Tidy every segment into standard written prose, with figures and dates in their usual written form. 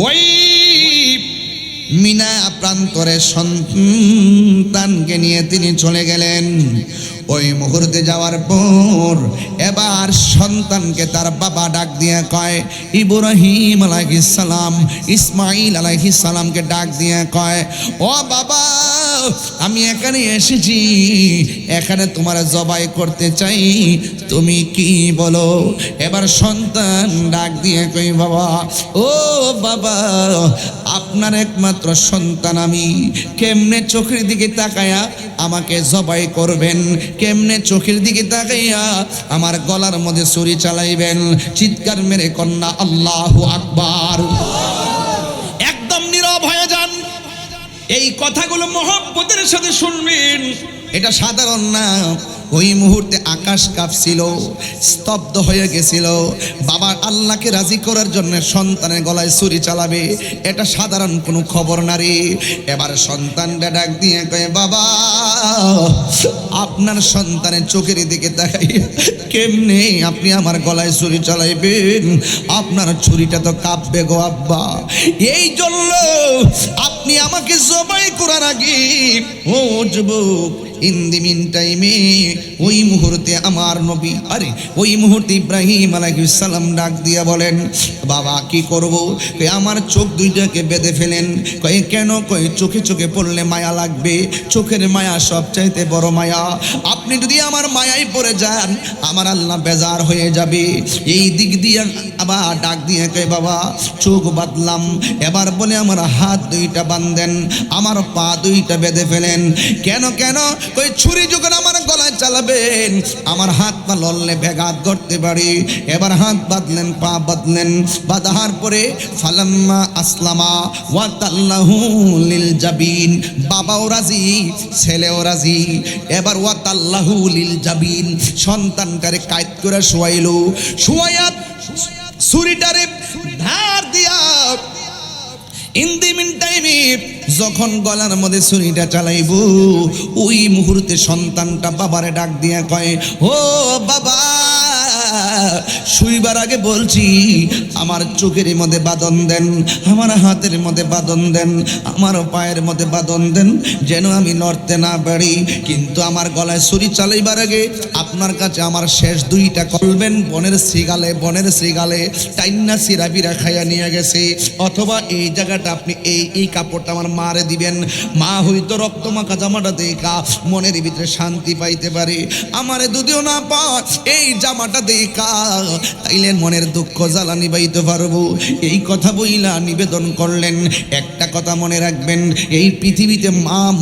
ওই মিনা প্রান্তরে সন্তানকে নিয়ে তিনি চলে গেলেন। ওই মুহূর্তে যাওয়ার পর এবার সন্তানকে তার বাবা ডাক দিয়ে কয়, ইব্রাহিম আলাইহিস সালাম ইসমাইল আলাইহিস সালামকে ডাক দিয়ে কয়, ও বাবা, আমি এখানে এসেছি, এখানে তোমার জবাই করতে চাই, তুমি কি বলো? এবার সন্তান ডাক দিয়ে কই, বাবা, ও বাবা, আপনার একমাত্র সন্তান আমি, কেমনে চোখের দিকে তাকায়া আমাকে জবাই করবেন? কেমনে চোখের দিকে তাকাইয়া আমার গলার মধ্যে ছুরি চালাইবেন? চিৎকার মেরে কন্যা আল্লাহু আকবার। একদম নীরব হয়ে যান। এই কথাগুলো মহব্বতের সাথে শুনবেন, এটা সাধারণ না। ওই মুহূর্তে আকাশ কাঁপছিল, স্তব্ধ হয়ে গেছিল। বাবা আল্লাহকে রাজি করার জন্য সন্তানের গলায় ছুরি চালাবে, এটা সাধারণ কোনো খবর না রে। এবার সন্তানটা ডাক দিয়ে কয়, বাবা, আপনার সন্তানের চোখের দিকে তাকাই কেমনে আপনি আমার গলায় ছুরি চালাইবেন? আপনার ছুরিটা তো কাঁপবে গো আব্বা। এই জন্য আপনি আমাকে জবাই করার আগে, ও যুবক, ইন দি মিন টাইমে ওই মুহূর্তে আমার নবী, ওই মুহূর্তে ইব্রাহিম আলাইহিস সালাম ডাক দিয়া বলেন, বাবা কি করব? আমার চোখ দুইটাকে বেঁধে ফেলেন। কয়ে কেন? কয়ে চোখে চোখে পড়লে মায়া লাগবে, চোখের মায়া সবচাইতে বড় মায়া। আপনি যদি আমার মায়ায় পড়ে যান, আমার আল্লাহ বেজার হয়ে যাবে। এই দিক দিয়ে আবার ডাক দিয়ে কয়ে, বাবা চোখ বাঁধলাম। এবার বলে আমার হাত দুইটা বাঁধেন, আমার পা দুইটা বেঁধে ফেলেন। কেন কেন? কই ছুরি যখন আমার গলায় চালাবেন, আমার হাত পা লড়লে ব্যাঘাত করতে পারি। এবার হাত বাঁধলেন, পা বাঁধলেন। বাঁধার পরে ফালাম্মা আসলামা ওয়া তাল্লাহু লিল জাবিন, বাবাও রাজি, ছেলেও রাজি। এবার ওয়া তাল্লাহু লিল জাবিন, সন্তানটারে কায়দ করে শোয়াইলো। শোয়াইয়া ছুরিটারে ধার দিয়া ইন দি মিন টাইমে যখন গলার মধ্যে ছুরিটা চালাইব, ওই মুহূর্তে সন্তানটা বাবারে ডাক দিয়া কয়, ও বাবা, শুইবার আগে বলছি আমার চোখের মধ্যে বাঁধন দেন, আমার হাতের মধ্যে বাঁধন দেন, আমার পায়ের মধ্যে বাঁধন দেন, যেন আমি নড়তে না পারি। কিন্তু আমার গলায় ছুরি চালাইবার আগে আপনার কাছে আমার শেষ দুইটা করবেন, বনের শ্রীগালে টাইন্না সিরাবিরা খাইয়া নিয়ে গেছে, অথবা এই জায়গাটা আপনি এই কাপড়টা আমার মারে দিবেন। মা হয়তো রক্তমাখা জামাটা দেখা মনের ভিতরে শান্তি পাইতে পারে। আমারে যদিও না পায় এই জামাটা দেখা, তাইলে মনের দুঃখ জ্বালা নিবাইতে পারবো। এই কথা বইলা নিবেদন করলেন। একটা কথা মনে রাখবেন, এই পৃথিবীতে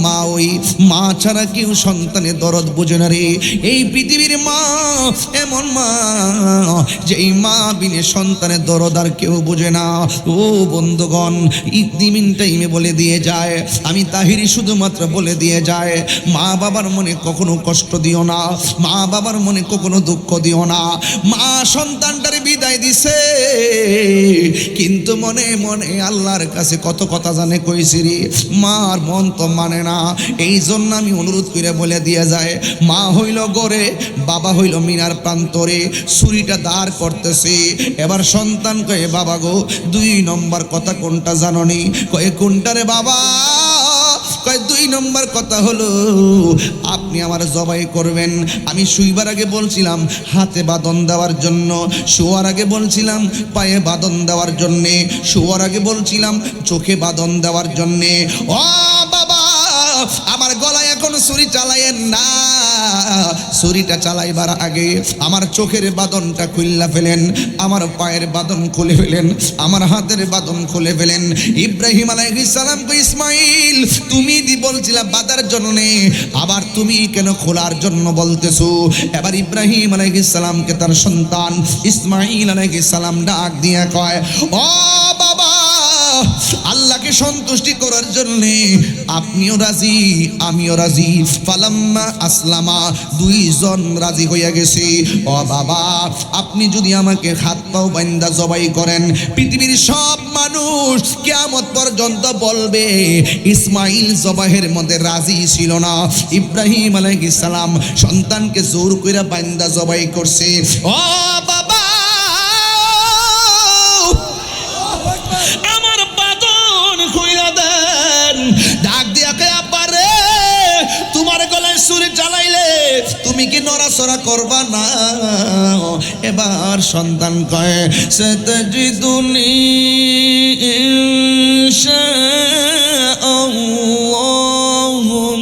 মা ওই মা ছাড়া কেউ সন্তানের দরদ বুঝে না রে। এই পৃথিবীর মা এমন মা, যে এই মা বিনে সন্তানের দরদ আর কেউ বুঝে না। ও বন্ধুগণ, ইদিমিন টাইমে বলে দিয়ে যায়, আমি তাহিরি শুধুমাত্র বলে দিয়ে যায়, মা বাবার মনে কখনো কষ্ট দিও না, মা বাবার মনে কখনো দুঃখ দিও না। মা সন্তানটারে বিদায় দিছে, কিন্তু মনে মনে আল্লাহর কাছে কত কথা জানে কইছি রে, মার মন তো মানে না। এই জন্য আমি অনুরোধ করে বলে দিয়ে যায়, মা হইল গড়ে, বাবা হইল মিনার প্রান্তরে, ছুরিটা দাঁড় করতেছে। এবার সন্তান কয়ে, বাবা গো, 2 নম্বর কথা কোনটা জাননি? কয়ে কোনটা রে বাবা? কয় 2 নম্বর কথা হলো আপনি আমার জবাই করবেন। আমি শুইবার আগে বলছিলাম হাতে বাঁধন দেওয়ার জন্য, শোয়ার আগে বলছিলাম পায়ে বাঁধন দেওয়ার জন্যে, শোয়ার আগে বলছিলাম চোখে বাঁধন দেওয়ার জন্যে। ও বাবা, আমার গলায় এখন ছুরি চালাইয়েন না। ছুরিটা চালাইবার আগে আমার চোখের বাঁধনটা খুললা ফেলেন, আমার পায়ের বাঁধন খুলে ফেলেন, আমার হাতের বাঁধন খুলে ফেলেন। ইব্রাহিম আলাইহিস সালাম কই, ইসমাইল তুমি বলছিলা বাঁধার জন্য, আবার তুমি কেন খোলার জন্য বলতেছো? এবার ইব্রাহিম আলাইহিস সালামকে তার সন্তান ইসমাইল আলাইহিস সালাম ডাক দিয়ে কয়, ও বাবা, আল্লাহকে সন্তুষ্টি করার জন্য আপনিও রাজি, আমিও রাজি। ফালাম্মা আসলামা, 2 জন রাজি হইয়া গেছে। ও বাবা, আপনি যদি আমাকে হাত পাও বান্দা জবাই করেন, পৃথিবীর সব মানুষ কিয়ামত পর্যন্ত বলবে ইসমাইল জবাহের মধ্যে রাজি ছিল না। ইব্রাহিম আলাইহিস সালাম সন্তানকে জোর কইরা বান্দা জবাই করছে। ও বাবা, আমার তুমি কি নড়াচড়া করবা না? এবার সন্তান কয় সাতাজিদুনি ইনশাআল্লাহু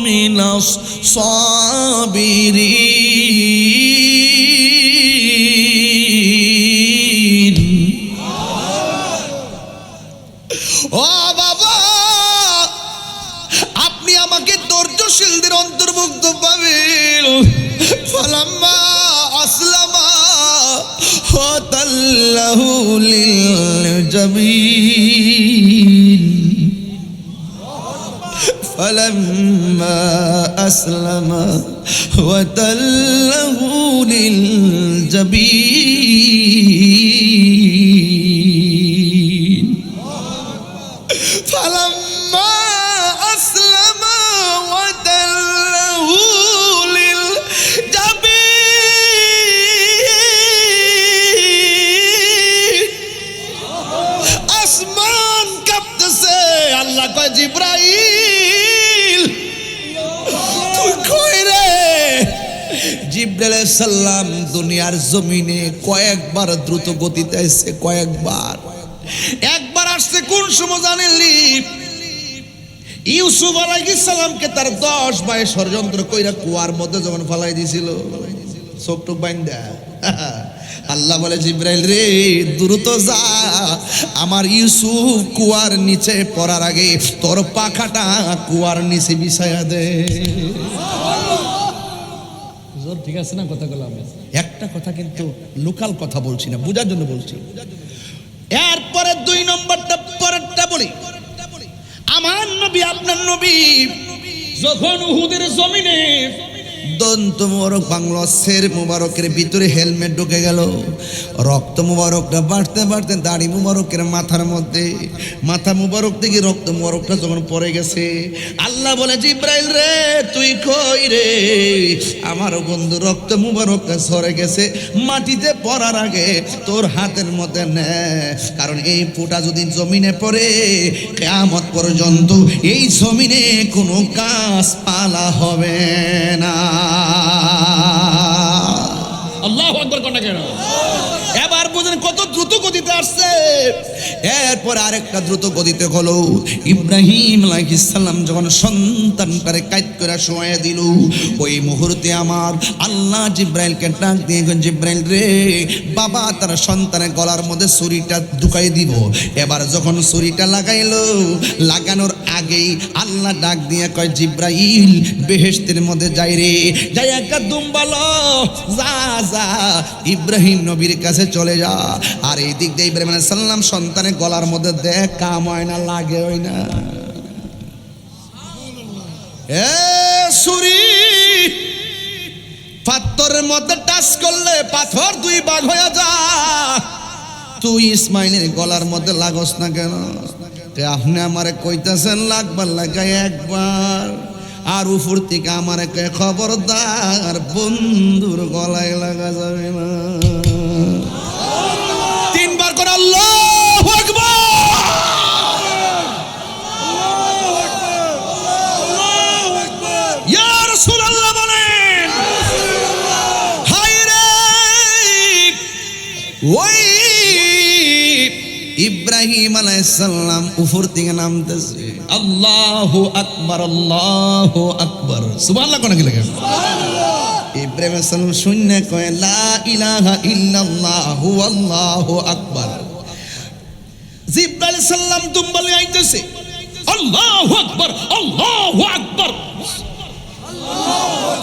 মিনাস সাবিরিন। ও বাবা, আপনি আমাকে ধৈর্যশীলদের অন্তর্ভুক্ত পাবেন। ফালাম্মা আসলামা ওয়া তাল্লাহু লিল জাবিন। ফালাম্মা আসলামা ওয়া তাল্লাহু লিল জাবিন। ফালাম্মা আসলামা ওয়া তাল্লাহু লিল জাবিন। আসমান কাঁপতেছে। আল্লাহ কয় জিবরাইল তুই কই রে? জিবরাইল আলাইহিস সালাম দুনিয়ার জমিনে কয়েকবার দ্রুত গতিতে আসছে, কয়েকবার। একবার আসছে কোন সময় জানেননি? ইউসুফ আলাইহিস সালামকে তার 10 ভাই ষড়যন্ত্র কইরা কুয়ার মধ্যে যখন ফালাই দিছিল, চোখটুক বাইন্দা, আল্লাহ বলে জিবরাইল রে দ্রুত যা, আমার ইউসুফ কুয়ার নিচে পড়ার আগে তোর পাখাটা কুয়ার নিচে বিছায়া দে। ঠিক আছে না কথাগুলো? আমি একটা কথা কিন্তু লোকাল কথা বলছি না, বোঝার জন্য বলছি। এরপরে 2 নম্বরটা পরেরটা বলি। আমার নবী, আপনার নবী যখন উহুদের জমিনে দন্ত মুবারক বাংলা শের মুবারকের ভিতরে হেলমেট ঢুকে গেল, রক্ত মুবারকটা বাড়তে বাড়তে দাড়ি মুবারকের মাথার মধ্যে, মাথা মুবারক থেকে রক্ত মুবারকটা যখন পড়ে গেছে, আল্লাহ বলে জিবরাইল রে তুই কই রে? আমার বন্ধু রক্ত মুবারকটা সরে গেছে, মাটিতে পড়ার আগে তোর হাতের মধ্যে নে, কারণ এই ফোঁটা যদি জমিনে পড়ে কিয়ামত পর্যন্ত এই জমিনে কোনো গাছপালা হবে না। আল্লাহু আকবার কোন কেন? এবার বুঝেন কত দ্রুত গতিতে আসছে। এরপর আরেকটা দ্রুত গতিতে হলো, ইব্রাহিম আলাইহিস সালাম যখন সন্তানটারে কাইত করে শোয়া দিল, ওই মুহূর্তে আমার আল্লাহ জিব্রাইলকে ডাক দিয়ে জিব্রাইল রে, বাবা তার সন্তানের গলার মধ্যে ছুরিটা ঢুকাই দিব। এবার যখন ছুরিটা লাগাইলো, লাগানোর আগেই আল্লাহ ডাক দিয়ে কয় জিব্রাইল বেহেশতের মধ্যে যাই রে, যাই একটা দুম্বালো, যা যা ইব্রাহিম নবীর কাছে চলে যা। আর এই দিক দিয়ে ইব্রাহিম আলাইহিস সালাম সন্তানের গলার মধ্যে দেখ কাম হয় না, লাগে হয় না। এ ছুরি পাথরের মধ্যে টাচ করলে পাথর 2 ভাগ হয়ে যা। তুই ইসমাইলের গলার মধ্যে লাগস না কেন? আপনি আমারে কইতাছেন লাগবার লাগাই একবার, আর উপর থেকে আমার খবরদার বন্ধুর গলায় লাগা যাবে না। 3 বার করে আল্লাহু আকবার। ইয়া রাসূলুল্লাহ বলেন, হায় রে ওই ইব্রাহিম আলাইহিস সালাম উপর থেকে নামতেছে, আল্লাহু আকবার, আল্লাহু আকবার, সুবহানাল্লাহ কোন কি লাগে? ইব্রাহিম আলাইহিস সালাম শূন্য কয় লা ইলাহা ইল্লাল্লাহু আল্লাহু আকবার। জিবরাইল আলাইহিস সালাম দুম্বলে আইতেছে, আল্লাহু আকবার, আল্লাহু আকবার, আল্লাহু আকবার।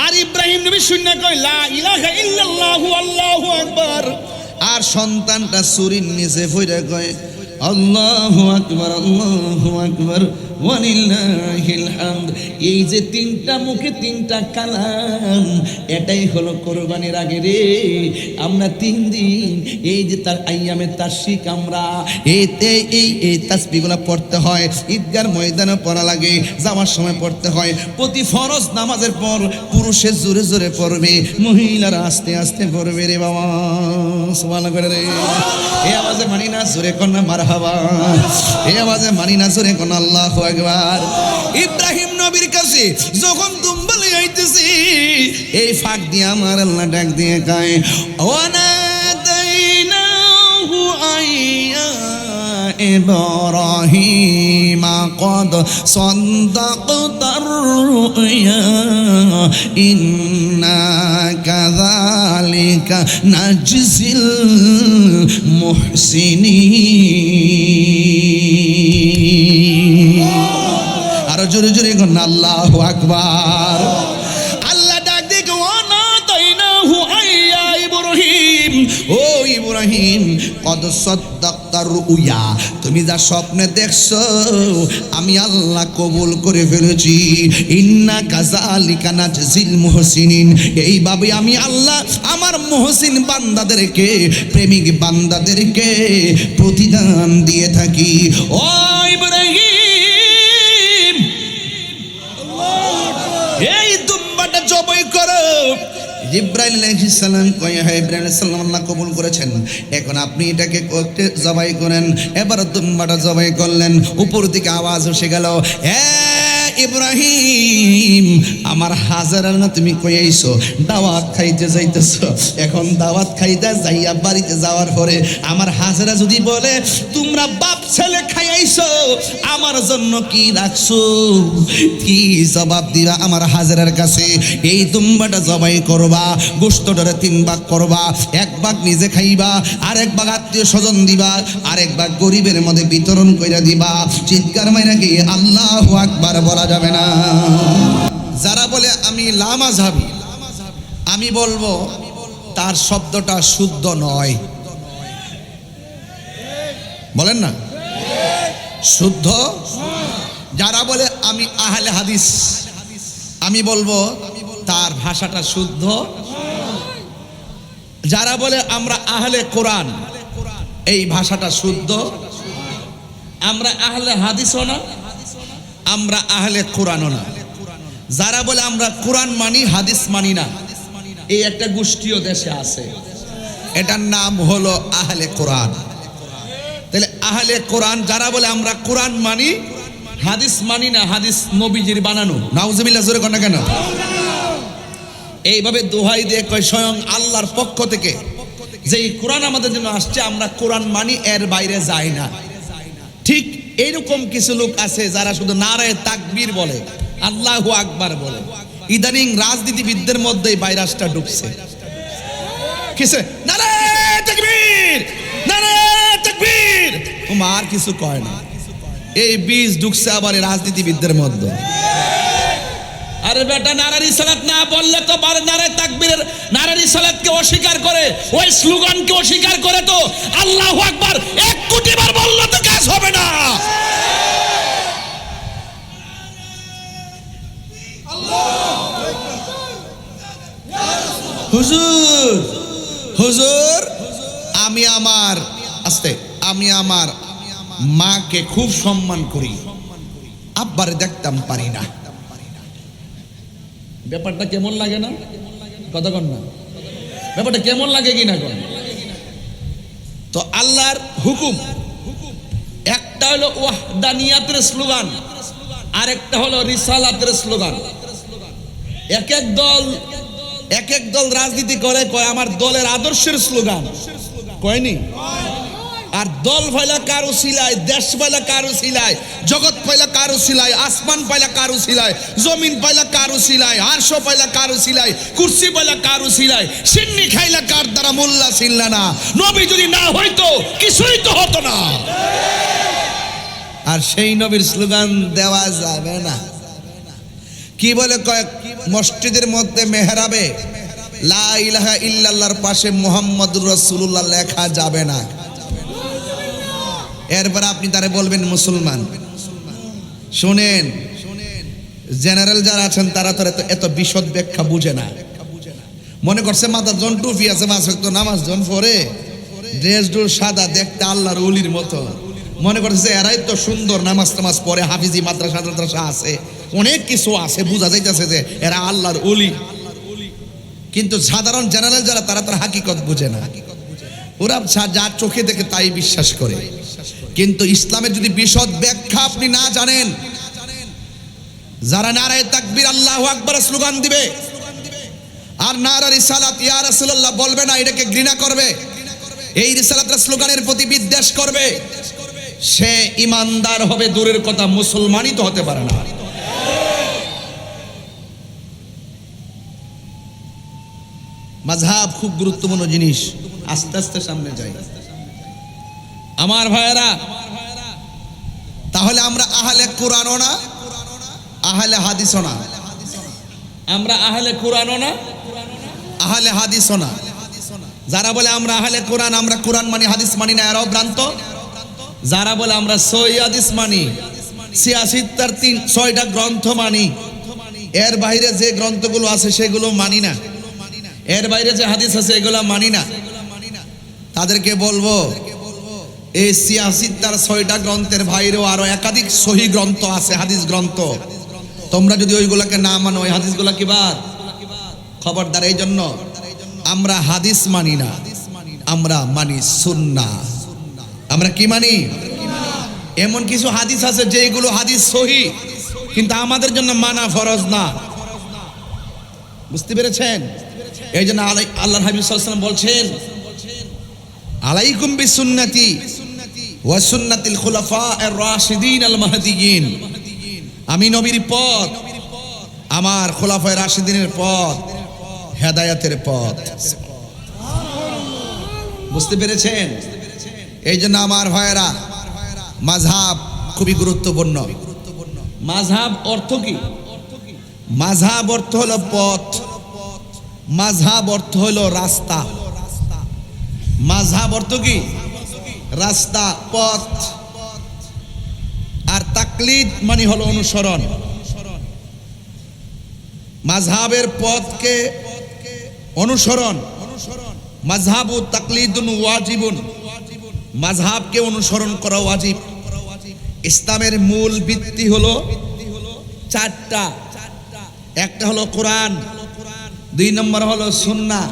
আর ইব্রাহিম নবী শূন্য কয় লা ইলাহা ইল্লাল্লাহু আল্লাহু আকবার। আর সন্তানটা ছুরির নিচে পড়ে কয় আল্লাহু আকবার, আল্লাহু আকবার, ওয়ালিল্লাহিল হামদ। এই যে 3টা মুখে 3টা কালাম, এটাই হলো কোরবানির আগে রে। আমরা 3 দিন এই যে তার আইয়ামে তাশরিক, আমরা এই তাসবিহগুলো পড়তে হয়। ঈদগার ময়দানে পড়া লাগে, যাওয়ার সময় পড়তে হয়। প্রতি ফরজ নামাজের পর পুরুষে জোরে জোরে পড়বে, মহিলারা আস্তে আস্তে পড়বে রে বাবা। সুবহানাল্লাহ করে রে। এই আওয়াজে মানি না, জোরে কন্যা মারহাবা। এই আওয়াজে মানি না, জোরে কন্যা আল্লাহু আকবার। ইব্রাহিম নবীর কাছে যখন দুম্বালে আইতেছে, এই ফাঁক দিয়ে আমার আল্লাহ ডাক দিয়ে কয় ওয়ানাদাইনাহু আইয়া ইব্রাহিম قد صدقت الرؤيا إنا كذلك نجزي المحسنين আরো জোরে জোরে কোন আল্লাহু আকবার আল্লাহ ডাক দিয়ে ওয়ানাদাইনাহু আইয়া ইব্রাহিম ও ইব্রাহিম কদ সাদ্দাক্তার রুয়া তুমি যা স্বপ্নে দেখছো আমি আল্লাহ কবুল করে ফেলেছি ইন্না কাযালিকা নাজজিল মুহসিনিন এইভাবে আমি আল্লাহ আমার মুহসিন বান্দাদেরকে প্রেমিক বান্দাদেরকে প্রতিদান দিয়ে থাকি ও ইব্রাহিম এই দুম্বাটা জবাই করো ইব্রাহিম আলাইহিস সালাম কয় হে ইব্রাহিম আলাইহিস সালাম আল্লাহ কবুল করেছেন এখন আপনি এটাকে জবাই করেন এবার দুম্বাটা জবাই করলেন উপর থেকে আওয়াজ এসে গেল হে ইব্রাহিম আমার হাজারা না তুমি কই আইছো দাওয়াত খাইতে যাইতেছো এখন দাওয়াত খাইতে যাইয়া বাড়িতে যাওয়ার পরে আমার হাজারা যদি বলে তোমরা বাপ ছেলে খাই আইছো আমার জন্য কি রাখছো কি জবাব দিবা আমার হাজারার কাছে এই দুম্বাটা জবাই করবা গোশতটারে 3 ভাগ করবা 1 ভাগ নিজে খাইবা আর 1 ভাগ আত্মীয় স্বজন দিবা আর 1 ভাগ গরিবের মধ্যে বিতরণ কইরা দিবা চিৎকার মাইরা কি আল্লাহু আকবার বলা যাবে না যারা বলে আমি লামাযহাবী আমি বলবো তার শব্দটা শুদ্ধ নয় বলেন না শুদ্ধ যারা বলে আমি আহলে হাদিস আমি বলবো তার ভাষাটা শুদ্ধ যারা বলে আমরা আহলে কোরআন এই ভাষাটা শুদ্ধ আমরা আহলে হাদিসও না আমরা আহলে কোরআনও না যারা বলে আমরা কোরআন মানি হাদিস মানি না এই একটা গোষ্ঠীও দেশে আছে এটার নাম হলো আহলে কোরআন তাহলে আহলে কোরআন যারা বলে আমরা কোরআন মানি হাদিস মানি না হাদিস নবীজির বানানো নাউজুবিল্লাহ জোরে কোন না কেন এইভাবে দোহাই দিয়ে কয় স্বয়ং আল্লাহর পক্ষ থেকে যে কোরআন আমাদের জন্য আসছে আমরা কোরআন মানি এর বাইরে যাই না ঠিক এইরকম কিছু লোক আছে যারা শুধু নারায়ে তাকবীর বলে আল্লাহু আকবার বলে ইদানিং রাজনীতিবিদদের মধ্যে এই ভাইরাসটা ঢুকছে কিসে নারায়ে তাকবীর তোমার কিছু কয় না এই বীজ ঢুকছে আবার রাজনীতিবিদদের মধ্যে আরে বেটা নারায়ে রিসালাত না বললে তো পারে নারায়ে তাকবীরের নারায়ে রিসালাতকে অস্বীকার করে ওই স্লোগানকে অস্বীকার করে তো আল্লাহু আকবার 1 কোটি বার বললে তো কাজ হবে না হুজুর আমি আমার মাকে খুব সম্মান করি আব্বারে দেখতাম পারি না ব্যাপারটা কেমন লাগে না কথা কন না ব্যাপারটা কেমন লাগে কিনা কন তো আল্লাহর হুকুম একটা হলো ওয়াহদানিয়াতের স্লোগান আর একটা হলো রিসালাতের স্লোগান এক এক দল রাজনীতি করে কয় আমার দলের আদর্শের স্লোগান কয়নি আর দল পাইলা কারো সিলাই দেশ পাইলা কারো সিলাই জগৎ পাইলা কারো সিলাই আসমান পাইলা কারো সিলাই জমিন পাইলা কারো সিলাই আরশ পাইলা কারো সিলাই কুরসি পাইলা কারো সিলাই সিন্নি খাইলা কার দ্বারা মোল্লা ছিলা না নবী যদি না হইতো কিছুই তো হতো না আর সেই নবীর স্লোগান দেওয়া যাবে না কি বলে কয়েক মসজিদের মধ্যে মেহরাবে লা ইলাহা ইল্লাল্লাহর পাশে মুহাম্মাদুর রাসূলুল্লাহ লেখা যাবে না এরপর আপনি তারে বলবেন মুসলমান শুনেন জেনারেল যারা আছেন তারা তো এত বিশদ ব্যাখ্যা বুঝে না মনে করছে মাথার জন টুপি আছে মাস তো নামাজ জন পড়ে ড্রেস ডুল সাদা দেখতে আল্লাহর ওলির মতো মনে করছে এরাই তো সুন্দর নামাজ টামাজ পড়ে হাফিজি মাদ্রাসা আছে অনেক কিছু আছে বোঝা যাইতেছে যে এরা আল্লাহর ওলি কিন্তু সাধারণ জেনারেল যারা তারা তার হাকিকত বুঝে না ওরা যা চোখে দেখে তাই বিশ্বাস করে কিন্তু ইসলামের যদি বিশদ ব্যাখ্যা আপনি না জানেন যারা নারায়ে তাকবীর আল্লাহু আকবার স্লোগান দিবে আর নারা রিসালাত ইয়া রাসূলুল্লাহ বলবে না, এটাকে ঘৃণা করবে, এই রিসালাতের স্লোগানের প্রতি বিদ্বেষ করবে, সে ইমানদার হবে দূরের কথা, মুসলমানই তো হতে পারে না। মাযহাব খুব গুরুত্বপূর্ণ জিনিস। আস্তে আস্তে সামনে যাই আমার ভাইয়েরা। তাহলে আমরা আহলে কোরআনও না, আহলে হাদিসও না। আমরা আহলে কোরআনও না, আহলে হাদিসও না। যারা বলে আমরা আহলে কোরআন, আমরা কোরআন মানি হাদিস মানি না, এরাও ভ্রান্ত। যারা বলে আমরা সহিহ হাদিস মানি, 6টা গ্রন্থ মানি, এর বাইরে যে গ্রন্থগুলো আছে সেগুলো মানি না, এর বাইরে যে হাদিস আছে এগুলো মানি না, তাদেরকে বলবো এই 6টা গ্রন্থের বাইরেও আরো একাধিক সহিহ গ্রন্থ আছে, হাদিস গ্রন্থ। তোমরা যদি ওইগুলোকে না মানো, ওই হাদিসগুলো কি বাদ? খবরদার। এই জন্য আমরা হাদিস মানি না, আমরা মানি সুন্নাহ। আমরা কি মানি? এমন কিছু হাদিস আছে যেগুলো হাদিস সহিহ, কিন্তু আমাদের জন্য মানা ফরজ না। বুঝতে পেরেছেন? এই জন্য আল্লাহর হাবিব সাল্লাল্লাহু আলাইহি ওয়াসাল্লাম বলছেন, আলাইকুম বিসুন্নতি ওয়া সুন্নাতিল খুলাফায়ে রাশিদিন আল মাহদিয়িন। আমি নবীর পথ, আমার খুলাফায়ে রাশিদিনের পথ, হেদায়েতের পথ। বুঝতে পেরেছেন? এই জন্য আমার ভাইয়েরা, মাযহাব খুবই গুরুত্বপূর্ণ। মাযহাব অর্থ কি? মাযহাব অর্থ হলো পথ, মাযহাব অর্থ হলো রাস্তা। মাযহাব অর্থ কি? রাস্তা, পথ। আর তাকলিদ মানে হলো অনুসরণ। মাযহাবের পথকে অনুসরণ, মাযহাবু তাকলিদুন ওয়াজিবুন, মাযহাবকে অনুসরণ করা ওয়াজিব। ইসলামের মূল ভিত্তি হলো 4টা। একটা হলো কোরআন, 2 নম্বর হলো সুন্নাহ,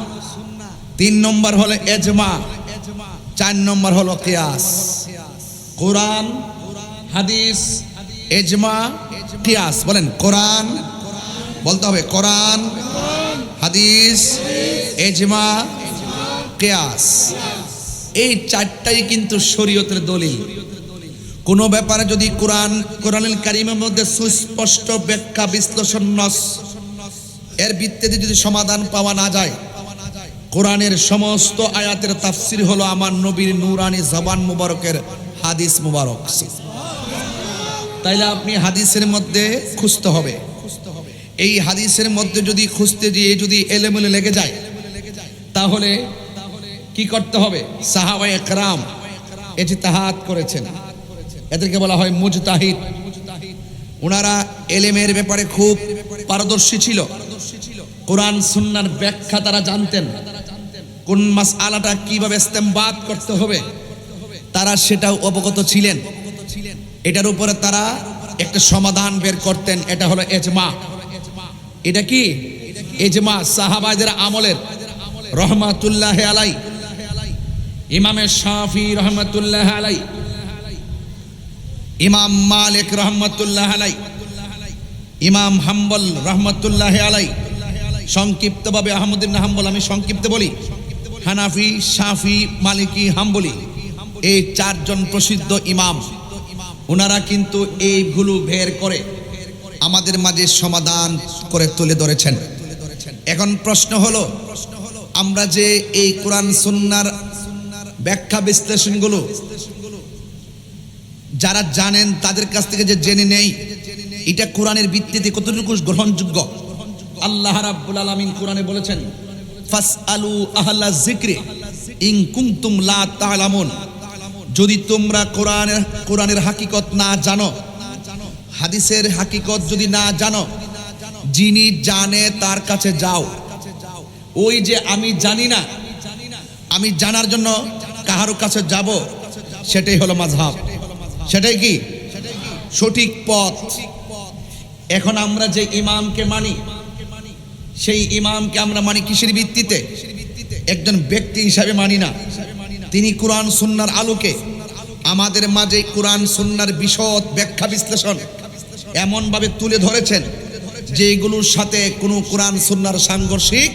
3 নম্বর হলো ইজমা, 4 নম্বর হলো কিয়াস। কোরআন, হাদিস, ইজমা, কিয়াস। বলেন কোরআন, বলতে হবে কোরআন, হাদিস, ইজমা, কিয়াস। এই 4টাই কিন্তু শরীয়তের দলিল। কোন ব্যাপারে যদি কোরআনুল কারীমের মধ্যে সুস্পষ্ট ব্যাখ্যা, বিশ্লেষণ, নস এর ভিত্তিতে যদি সমাধান পাওয়া না যায়, কোরআনের সমস্ত আয়াতের তাফসীর হলো আমার নবীর নূরানি জবান মুবারকের হাদিস মুবারক। তাইলে আপনি হাদিসের মধ্যে খুঁজতে হবে। এই হাদিসের মধ্যে যদি খুঁজতে গিয়ে যদি এলেমেলে লেগে যায়, তাহলে কি করতে হবে? সাহাবায়ে কেরাম ইজতিহাদ করেছেন, এদেরকে বলা হয় মুজতাহিদ। ওনারা এলেমের ব্যাপারে খুব পারদর্শী ছিল। কোরআন সুন্নাহর ব্যাখ্যা তারা জানতেন, কোন মাসআলাটা কিভাবে ইস্তেমবাত করতে হবে তারা সেটাও অবগত ছিলেন। এটার উপরে তারা একটা সমাধান বের করতেন, এটা হলো ইজমা। এটা কি? ইজমা সাহাবাদের আমলের। রহমাতুল্লাহ আলাই, ইমামে শাফি রহমাতুল্লাহ আলাই, ইমাম মালিক রহমাতুল্লাহ আলাই, ইমাম হাম্বল রহমাতুল্লাহ আলাই, সংক্ষিপ্তভাবে আহমদ ইবনে হাম্বল আমি সংক্ষিপ্ত বলি, হানাফি, শাফি, মালিকি, হাম্বলি, এই 4 জন প্রসিদ্ধ ইমাম। ওনারা কিন্তু এইগুলো বের করে আমাদের মাঝে সমাধান করে তুলে ধরেছেন। এখন প্রশ্ন হলো, আমরা যে এই কোরআন সুন্নাহর ব্যাখ্যা বিশ্লেষণগুলো যারা জানেন তাদের কাছ থেকে যে জেনে নেই, এটা কোরআনের ভিত্তিতে কতটুকু গ্রহণযোগ্য? আল্লাহ রাব্বুল আলামিন কোরআনে বলেছেন, ফাসআলু আহলা যিকরি ইন কুনতুম লা তা'লামুন। যদি তোমরা কোরআনের হাকিকত না জানো, হাদিসের হাকিকত যদি না জানো, যিনি জানে তার কাছে যাও। ওই যে আমি জানি না, আমি জানার জন্য কাহার কাছে যাব, সেটাই হলো মাযহাব। সেটাই কি? সঠিক পথ। এখন আমরা যে ইমামকে মানি, সেই ইমামকে আমরা মানি কিসের ভিত্তিতে? একজন ব্যক্তি হিসাবে মানি না। তিনি কোরআন সুন্নাহর আলোকে আমাদের মাঝে কোরআন সুন্নাহর বিশদ ব্যাখ্যা বিশ্লেষণ এমন ভাবে তুলে ধরেছেন যেগুলোর সাথে কোনো কোরআন সুন্নাহর সাংঘর্ষিক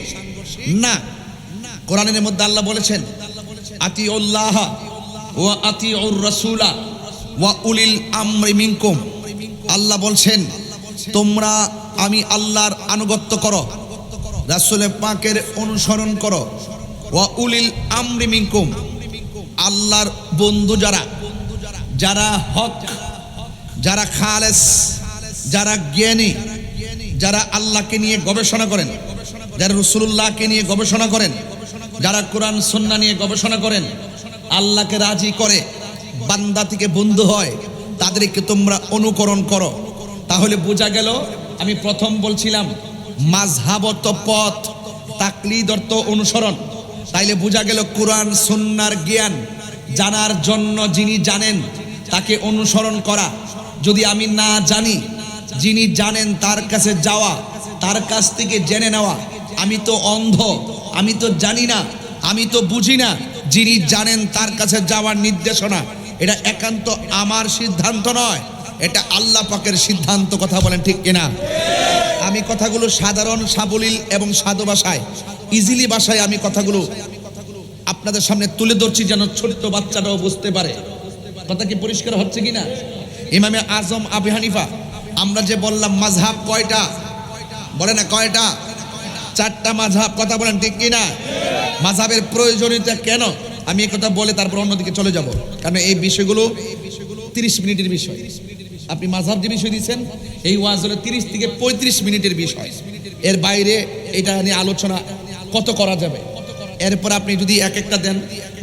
না, কোরআনের মধ্যে আল্লাহ বলেছেন আতিউল্লাহ ওয়া আতিউর রাসূলা ওয়া উলিল আমরি মিনকুম। আল্লাহ বলছেন তোমরা আমি আল্লাহর আনুগত্য করো, রাসূল পাকের অনুসরণ করো, ওয়া উলিল আমরি মিনকুম, আল্লাহর বন্ধু যারা, যারা হক, যারা খালেস, যারা জ্ঞানী, যারা আল্লাহকে নিয়ে গবেষণা করেন, যারা রাসূলুল্লাহকে নিয়ে গবেষণা করেন, যারা কোরআন সুন্নাহ নিয়ে গবেষণা করেন, আল্লাহকে রাজি করে, বান্দা থেকে বন্ধু হয়, তাদেরকে তোমরা অনুকরণ করো। তাহলে বোঝা গেল, আমি প্রথম বলছিলাম মাযহাব অর্থ পথ, তাকলিদ অর্থ অনুসরণ। তাইলে বোঝা গেল কোরআন সুন্নাহর জ্ঞান জানার জন্য যিনি জানেন তাকে অনুসরণ করা। যদি আমি না জানি, যিনি জানেন তার কাছে যাওয়া, তার কাছ থেকে জেনে নেওয়া। আমি তো অন্ধ, আমি তো জানি না, আমি তো বুঝি না, যিনি জানেন তার কাছে যাওয়ার নির্দেশনা। এটা একান্ত আমার সিদ্ধান্ত নয়, এটা আল্লাহ পাকের সিদ্ধান্ত। কথা বলেন ঠিক কিনা? আমি কথাগুলো সাধারণ সাবলীল এবং সাধু ভাষায়, ইজিলি ভাষায় আমি কথাগুলো আপনাদের সামনে তুলে ধরছি, যেন ছোট্ট বাচ্চাটাও বুঝতে পারে। কথা কি পরিষ্কার হচ্ছে কিনা? ইমামে আজম আবু হানিফা, আমরা যে বললাম মাযহাব কয়টা, বলে না কয়টা? 4টা মাযহাব। কথা বলেন ঠিক কিনা? মাযহাবের প্রয়োজনীয়তা কেন, আমি এই কথা বলে তারপর অন্যদিকে চলে যাব, কারণ এই বিষয়গুলো 30 মিনিটের বিষয়। আপনি মাযহাব যে বিষয় দিচ্ছেন, এই ওয়াজ হলো 30 থেকে 35 মিনিটের বিষয়। এর বাইরে এটা নিয়ে আলোচনা কত করা যাবে। এরপর আপনি যদি এক একটা দেন,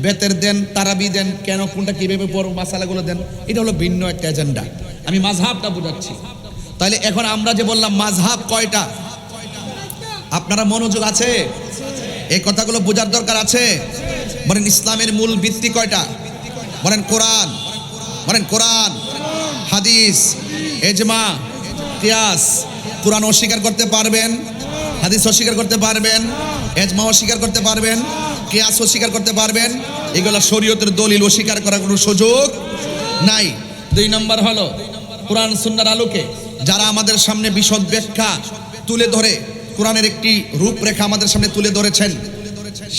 বেতের দেন, তারাবি দেন, কেন কোনটা কিভাবে বড় মাসালাগুলো দেন, এটা হলো ভিন্ন একটা এজেন্ডা। আমি মাযহাবটা বোঝাচ্ছি। তাহলে এখন আমরা যে বললাম মাযহাব কয়টা, আপনারা মনোযোগ আছে? এই কথাগুলো বোঝার দরকার আছে। বলেন ইসলামের মূল ভিত্তি কয়টা? বলেন কোরআন, বলেন কোরআন, হাদিস, ইজমা, কিয়াস। কোরআন অস্বীকার করতে পারবেন, হাদিস অস্বীকার করতে পারবেন, ইজমা অস্বীকার করতে পারবেন, কিয়াস অস্বীকার করতে পারবেন। এগুলা শরীয়তের দলিল, অস্বীকার করার কোনো সুযোগ নাই। 2 নম্বর হলো কোরআন সুন্নাহর আলোকে যারা আমাদের সামনে বিশদ ব্যাখ্যা তুলে ধরে, কোরআনের একটি রূপরেখা আমাদের সামনে তুলে ধরেছেন,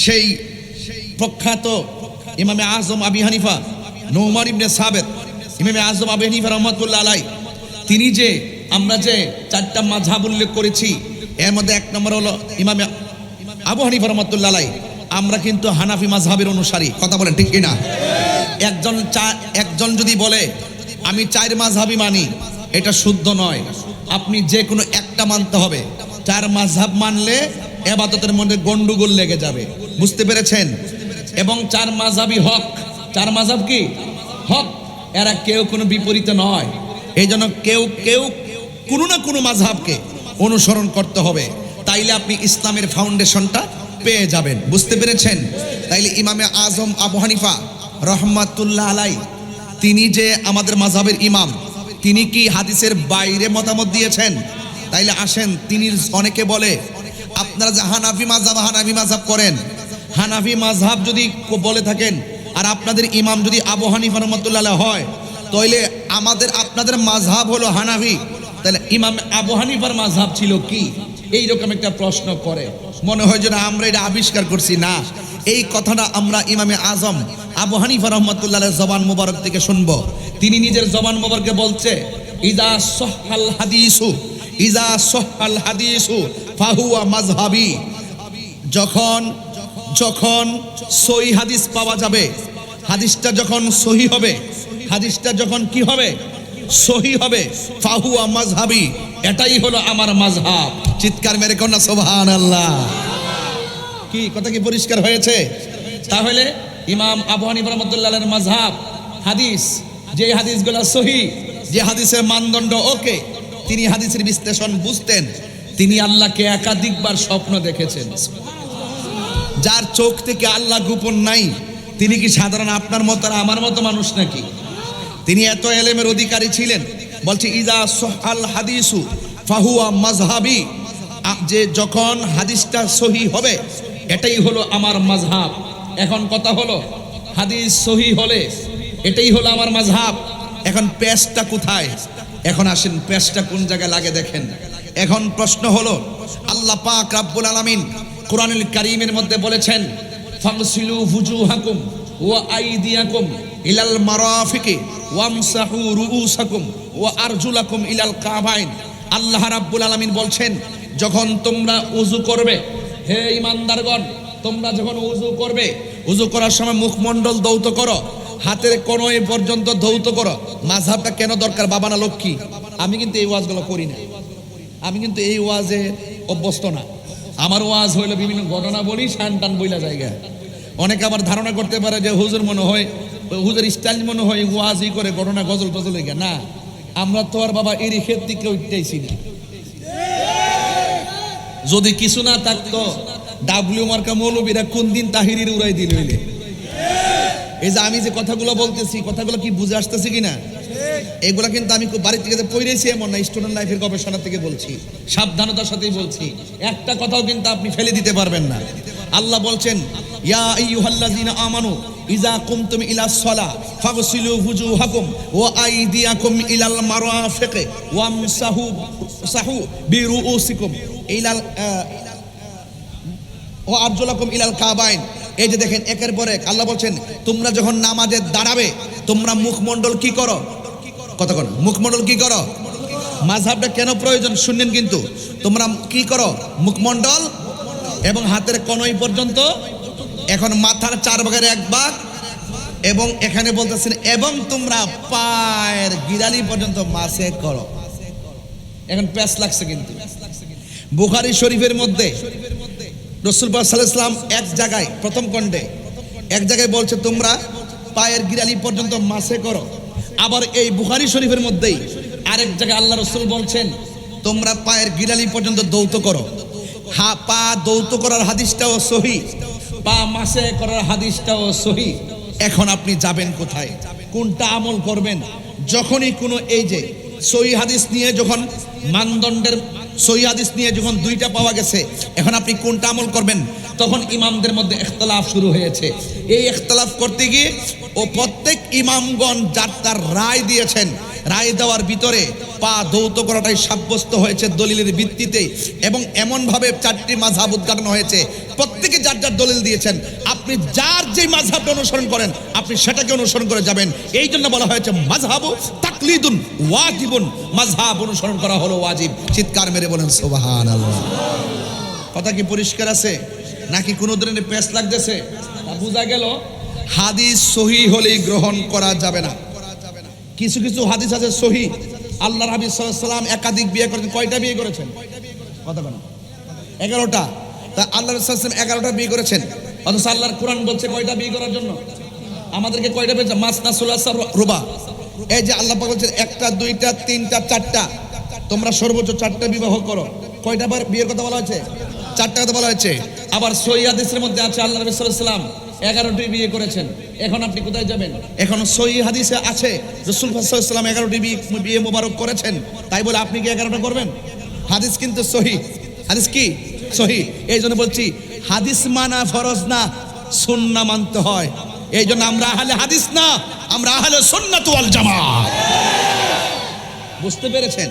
সেই প্রখ্যাত ইমামে আজম আবু হানিফা নুমান ইবনে সাবিত, ইমামে আজম আবু হানিফা রাহমাতুল্লাহ আলাইহি, তিনি যে আমরা যে 4টা মাযহাব উল্লেখ করেছি, এর মধ্যে 1 নম্বর হলো ইমামে আবু হানিফা রাহমাতুল্লাহ আলাইহি। আমরা কিন্তু হানাফি মাযহাবের অনুসারী। কথা বলেন ঠিক কিনা? একজন যদি বলে আমি 4 মাযহাবই মানি, এটা শুদ্ধ নয়। আপনি যে কোনো একটা মানতে হবে। 4 মাযহাব মানলে ইবাদতের মধ্যে গন্ডগোল লেগে যাবে। বুঝতে পেরেছেন? এবং 4 মাযহাবই হক। 4 মাযহাব কি হক, এরা কেউ কোনো বিপরীতে নয়। এই জন্য কেউ কেউ কোনো না কোনো মাযহাবকে অনুসরণ করতে হবে, তাইলে আপনি ইসলামের ফাউন্ডেশনটা পেয়ে যাবেন। বুঝতে পেরেছেন? তাইলে ইমামে আজম আবু হানিফা রহমাতুল্লাহ আলাইহি, তিনি যে আমাদের মাযহাবের ইমাম, তিনি কি হাদিসের বাইরে মতামত দিয়েছেন? তাইলে আসেন, তিনি অনেকে বলে আপনারা যে হানাফি মাযহাব করেন, হানাফি মাযহাব যদি বলে থাকেন আর আপনাদের ইমাম যদি আবু হানিফা রাহমাতুল্লাহ আলাইহি হয়, তাইলে আপনাদের মাযহাব হলো হানাফি, তাহলে ইমাম আবু হানিফার মাযহাব ছিল কি? এইরকম একটা প্রশ্ন করে, মনে হয় যেন আমরা এটা আবিষ্কার করছি। না, এই কথাটা আমরা ইমামে আজম আবু হানিফা রাহমাতুল্লাহ আলাইহির জবান মুবারক থেকে শুনবো। তিনি নিজের জবান মুবারকে বলছে, ইজা সহহাল হাদিসু, ইজা সহহাল হাদিসু ফাহুয়া মাযহাবি। যখন সহিহ হাদিস পাওয়া যাবে, হাদিসটা যখন সহিহ হবে, হাদিসটা যখন কি হবে? সহিহ হবে, ফাহুয়া মাযহাবি, এটাই হলো আমার মাযহাব। চিৎকার মেরে কন্যা সুবহানাল্লাহ। কি কথা কি পরিষ্কার হয়েছে? তাহলে ইমাম আবু হানিফা রাহমাতুল্লাহ আলাইহির মাযহাব হাদিস, যে হাদিসগুলো সহিহ, যে হাদিসের মানদণ্ড ওকে, তিনি হাদিসের বিশ্লেষণ বুঝতেন। তিনি আল্লাহকে একাধিকবার স্বপ্ন দেখেছেন। যার চোখ থেকে আল্লাহ গোপন নাই, তিনি কি সাধারণ আপনার মতো আর আমার মতো মানুষ নাকি? তিনি এত এলেমের অধিকারী ছিলেন। বলছে ইজা সহাল হাদিসু ফাহুয়া মাযহাবি, যে যখন হাদিসটা সহিহ হবে এটাই হলো আমার মাযহাব। এখন কথা হলো, হাদিস সহিহ হলে এটাই হলো আমার মাযহাব। এখন পেশটা কোথায়? এখন আসেন, পেশটা কোন জায়গায় লাগে দেখেন। এখন প্রশ্ন হলো, আল্লাহ পাক রব্বুল আলামিন কোরআনুল কারীমের মধ্যে বলেছেন ফাগসিলু ফুজুহাকুম ওয়া আইদিয়াকুম ইলাল মারাফিকি ওয়ামসাহু রুউসাকুম ওয়া আরজুলাকুম ইলাল কাবাইন। আল্লাহ রাব্বুল আলামিন বলছেন, যখন তোমরা ওযু করবে, হে ঈমানদারগণ, তোমরা যখন ওযু করবে, ওযু করার সময় মুখমণ্ডল ধৌত করো, হাতের কনুই পর্যন্ত ধৌত করো। মাযহাবটা কেন দরকার বাবা না লক্ষ্মী? আমি কিন্তু এই ওয়াজগুলো করি না, আমি কিন্তু এই ওয়াজে অভ্যস্ত না। আমার ওয়াজ হইলো বিভিন্ন ঘটনা বলি, শান টান বইলা জায়গা। অনেকে আবার ধারণা করতে পারে যে হুজুর মনে হয়, হুজুর স্টাইল মনে হয় ওয়াজই করে, ঘটনা গজল টজল হয়ে না। আমরা তো আর বাবা এরই ক্ষেত্রে কেউ উঠতেইছি না। যদি কিছু না থাকতো ডাব্লিউ মার্কা মৌলবীরা কোন দিন তাহিরির উড়াই দিল হইলে। এই যে আমি যে কথাগুলো বলতেছি, কথাগুলো কি বুঝে আসতেছে কিনা? এগুলা কিন্তু আমি বাড়ি থেকে পড়েছি এমন না, স্টুডেন্ট লাইফের গবেষণা থেকে বলছি, সাবধানতার সাথেই বলছি। একটা কথাও কিন্তু আপনি ফেলে দিতে পারবেন না। আল্লাহ বলছেন, ইয়া আইয়ুহাল্লাযীনা আমানু ইযা কুমতুম ইলাস সালাহ ফাগসিলু ফুজুহাকুম ওয়া আইদিয়াকুম ইলাল মারাফিকি ওয়ামসাহু বিরুউসিকুম ইলাল ওয়া আরজুলাকুম ইলাল কাবাইন। এই যে দেখেন, একের পর এক আল্লাহ বলছেন, তোমরা যখন নামাজে দাঁড়াবে, তোমরা মুখমণ্ডল কি করো? কথা কর, মুখমণ্ডল কি করো? মাযহাবটা কেন প্রয়োজন শুনলেন কিন্তু। তোমরা কি করো? মুখমণ্ডল এবং হাতের কনুই পর্যন্ত, এখন মাথার 4 ভাগের 1 ভাগ, এবং এখানে বলতেছেন এবং তোমরা পায়ের গিরালি পর্যন্ত মাসে করো। এখন প্যাস লাগছে কিন্তু। বুখারী শরীফের মধ্যে রাসূল পাক সাল্লাল্লাহু আলাইহি ওয়াসাল্লাম এক জায়গায়, প্রথম খণ্ডে এক জায়গায় বলছে তোমরা পায়ের গিরালি পর্যন্ত মাসে করো। আবার এই বুখারী শরীফের মধ্যেই আরেক জায়গায় আল্লাহ রাসূল বলছেন তোমরা পায়ের গিরালি পর্যন্ত দৌত করো। পা দৌত করার হাদিসটাও সহিহ, পা মাসে করার হাদিসটাও সহিহ। এখন আপনি যাবেন কোথায়? কোনটা আমল করবেন? যখনই কোনো এই যে সহিহ হাদিস নিয়ে, যখন মানদণ্ডের সহিহ হাদিস নিয়ে যখন 2টা পাওয়া গেছে, এখন আপনি কোনটা আমল করবেন? তখন ইমামদের মধ্যে ইখতিলাফ শুরু হয়েছে। এই ইখতিলাফ করতে গিয়ে ও প্রত্যেক ইমামগণ যার তার রায় দিয়েছেন। রায় দেওয়ার ভিতরে পা দৌত করাটাই সাব্যস্ত হয়েছে দলিলের ভিত্তিতে, এবং এমনভাবে 4টি মাযহাব উদ্ঘাটন হয়েছে। প্রত্যেকে যার যার দলিল দিয়েছেন। আপনি যার যে মাযহাবটা অনুসরণ করেন, আপনি সেটাকে অনুসরণ করে যাবেন। এই জন্য বলা হয়েছে মাযহাবু তাকলিদুন ওয়াজিবুন, মাযহাব অনুসরণ করা হলো ওয়াজিব। চিৎকার মেরে বলেন সুবহানাল্লাহ। কথা কি পরিষ্কার আছে নাকি কোনো ধরনের পেশ লাগতেছে? বোঝা গেল হাদিস সহিহ হলেই গ্রহণ করা যাবে না। কিছু কিছু হাদিস আছে সহিহ। আল্লাহর হাবিব সাল্লাল্লাহু আলাইহি ওয়াসাল্লাম একাধিক বিয়ে করেছেন। কয়টা বিয়ে করেছেন? কথা বলেন। 11টা। তা আল্লাহ রাসূল সাল্লাল্লাহু আলাইহি ওয়াসাল্লাম 11টা বিয়ে করেছেন, অথচ আল্লাহর কোরআন বলছে কয়টা বিয়ে করার জন্য? আমাদেরকে কয়টা বলছে? মাসনা সুলাসা রুবা। এই যে আল্লাহ পাক বলছেন 1টা 2টা 3টা 4টা, তোমরা সর্বোচ্চ 4টা বিবাহ করো। কয়টা বিয়ের কথা বলা হয়েছে? 4টা কথা বলা হয়েছে। আবার সহিহ হাদিসের মধ্যে আছে আল্লাহ রাসূল সাল্লাল্লাহু আলাইহি ওয়াসাল্লাম 11টি বিয়ে করেছেন। এখন আপনি কোথায় যাবেন? এখন সহিহ হাদিসে আছে রাসূল সাল্লাল্লাহু আলাইহি ওয়াসাল্লাম 11টি বিয়ে মোবারক করেছেন, তাই বলে আপনি কি 11টা করবেন? হাদিস কিন্তু সহিহ। হাদিস কি সহিহ। এই জন্য বলছি হাদিস মানা ফরজ না, সুন্নাহ মানতে হয়। এই জন্য আমরা আহলে হাদিস না, আমরা আহলে সুন্নাত ওয়াল জামাত। বুঝতে পেরেছেন?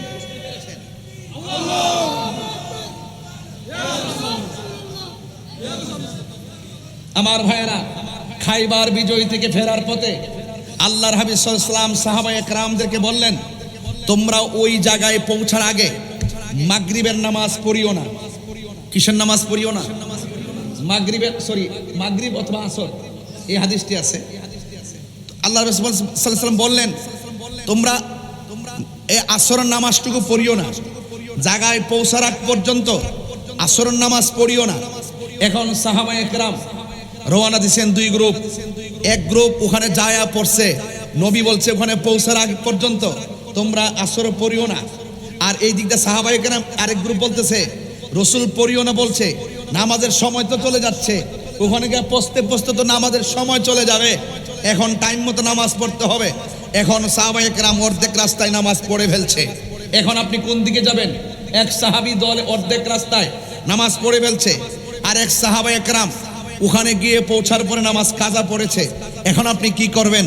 আমার ভাইয়েরা, খাইবার বিজয় থেকে ফেরার পথে আল্লাহর হাবিব সাল্লাল্লাহু আলাইহি ওয়াসাল্লাম সাহাবায়ে কেরামদেরকে বললেন, তোমরা ওই জায়গায় পৌঁছার আগে মাগরিবের নামাজ পড়িও না। কিসের নামাজ পড়িও না? মাগরিব অথবা আসর, এই হাদিসটি আছে। আল্লাহ রাসূল সাল্লাল্লাহু আলাইহি ওয়াসাল্লাম বললেন, তোমরা এই আসরের নামাজটুকু পড়িও না, জায়গায় পৌঁছার আগ পর্যন্ত আসরের নামাজ পড়িও না। এখন সাহাবায়ে কেরাম রওনা দিয়েছেন 2 গ্রুপ। এক গ্রুপ ওখানে যায়া পড়ছে, নবী বলছে ওখানে পৌঁছার আগ পর্যন্ত তোমরা আসর পড়িও না। আর এই দিকটা সাহাবায়ে কেরাম আরেক গ্রুপ বলতেছে রাসূল পড়িও না বলছে, নামাজের সময় তো চলে যাচ্ছে, ওখানে গিয়ে পৌঁছতে পৌঁছতে তো নামাজের সময় চলে যাবে, এখন টাইম মতো নামাজ পড়তে হবে। এখন সাহাবায়ে কেরাম অর্ধেক রাস্তায় নামাজ পড়ে ফেলছে। এখন আপনি কোন দিকে যাবেন? এক সাহাবী দল অর্ধেক রাস্তায় নামাজ পড়ে ফেলছে, আর এক সাহাবায়ে কেরাম ওখানে গিয়ে পৌঁছার পরে নামাজ কাজা পড়েছে। এখন আপনি কি করবেন?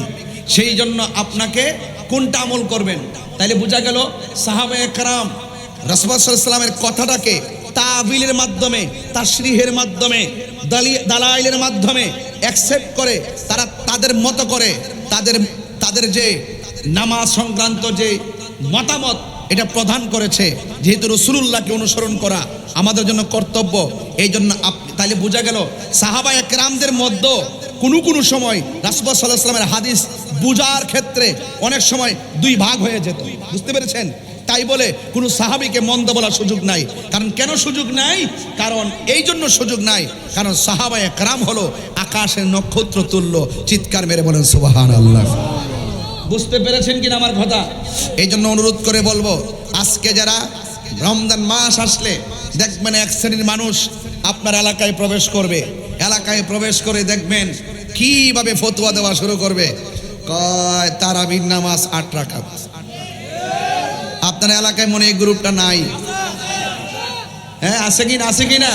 সেই জন্য আপনাকে কোনটা আমল করবেন? তাইলে বোঝা গেল সাহাবায়ে কেরাম রাসূল সাল্লাল্লাহু আলাইহি ওয়াসাল্লামের কথাটাকে তাবিলের মাধ্যমে, তাশরিহের মাধ্যমে, দালাইলের মাধ্যমে অ্যাকসেপ্ট করে তারা তাদের মতো করে তাদের যে নামাজ সংক্রান্ত যে মতামত এটা প্রদান করেছে। যেহেতু রাসূলুল্লাহকে অনুসরণ করা আমাদের জন্য কর্তব্য, এই জন্য তাইলে বোঝা গেল সাহাবায়ে কেরামদের মধ্যে কোনো সময় রাসূলুল্লাহ সাল্লাল্লাহু আলাইহি ওয়াসাল্লামের হাদিস বুঝার ক্ষেত্রে অনেক সময় দুই ভাগ হয়ে যেত। বুঝতে পেরেছেন? তাই বলে কোনো সাহাবীকে মন্দ বলার সুযোগ নাই। কারণ কেন সুযোগ নাই? কারণ এই জন্য সুযোগ নাই, কারণ সাহাবায়ে কেরাম হলো আকাশের নক্ষত্র তুল্য। চিৎকার মেরে বলেন সুবহানাল্লাহ। বুঝতে পেরেছেন কিনা আমার কথা? এই জন্য অনুরোধ করে বলবো, আজকে যারা রমজান মাস আসলে দেখবেন এক শ্রেণীর মানুষ আপনার এলাকায় প্রবেশ করবে, এলাকায় প্রবেশ করে দেখবেন কিভাবে ফতোয়া দেওয়া শুরু করবে। কয় তারাবির নামাজ 8 রাকাত। আপনার এলাকায় মনে এই গ্রুপটা নাই? হ্যাঁ, আছে কি না? আছে কি না?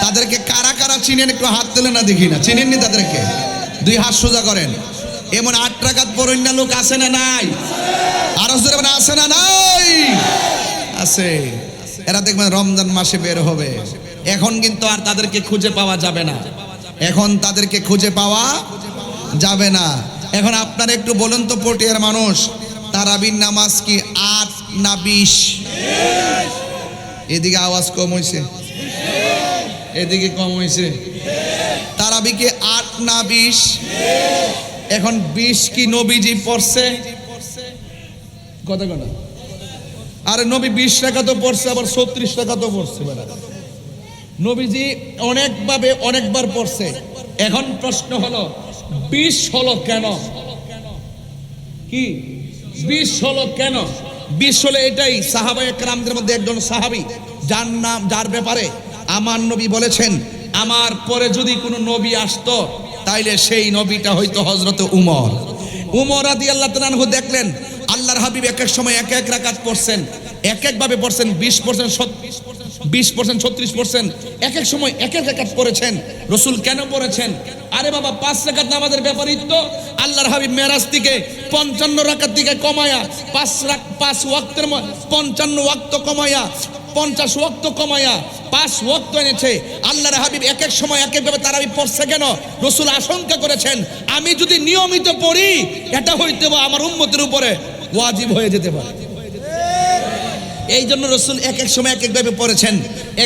তাদেরকে কারা কারা চিনেন একটু হাত তুলে না দেখি না। চিনেননি তাদেরকে? 2 হাত সোজা করেন। এমন 8 রাকাত পড়েন না লোক আছে না নাই? আরো জোরে বলেন, আছে না নাই? আছে। এরা দেখবেন রমজান মাসে বের হবে। এখন কিন্তু আর তাদেরকে খুঁজে পাওয়া যাবে না। এখন তাদেরকে খুঁজে পাওয়া যাবে না। এখন আপনারা একটু বলুন তো, পটিয়ার মানুষ, তারাবির নামাজ কি 8 না 20? এদিকে আওয়াজ কম হয়েছে, এদিকে কম হয়েছে। তারাবি কি 8 না 20? এখন 20 কি নবীজি পড়ছে? কথা কথা। আরে নবী 20 রাকাতও পড়ছে, আবার 36 রাকাতও পড়ছে। নবীজি অনেকভাবে অনেকবার পড়ছে। এখন প্রশ্ন হলো 20 হলো কেন? কি 20 হলো কেন? 20 হলো এটাই, সাহাবায়ে কেরামদের মধ্যে একজন সাহাবী যার ব্যাপারে আমার নবী বলেছেন, আমার পরে যদি কোনো নবী আসতো তাইলে সেই নবীটা হয়তো হযরত উমর রাদিয়াল্লাহু তাআলা আনহু। দেখলেন আল্লাহর হাবিব এক এক সময় এক এক রাকাত পড়ছেন, এক একভাবে পড়ছেন। 20%, 36%, এক এক সময় এক এক রাকাত পড়েছেন। রাসূল কেন পড়েছেন? আরে বাবা, 5 রাকাত নামাজের ব্যাপারই তো আল্লাহর হাবিব মেরাজ থেকে 55 রাকাত থেকে কমায়া 5 ওয়াক্তের 55 ওয়াক্ত কমায়া 50 ওয়াক্ত কমায়া 5 ওয়াক্ত এনেছে। আল্লাহর হাবিব এক এক সময় এক একভাবে তারাবি পড়ছে কেন? রাসূল আশঙ্কা করেছেন আমি যদি নিয়মিত পড়ি এটা হইতে বা আমার উম্মতের উপরে ওয়াজিব হয়ে যেতে পারে। এই জন্য রাসূল এক এক সময় এক একভাবে পড়েছেন।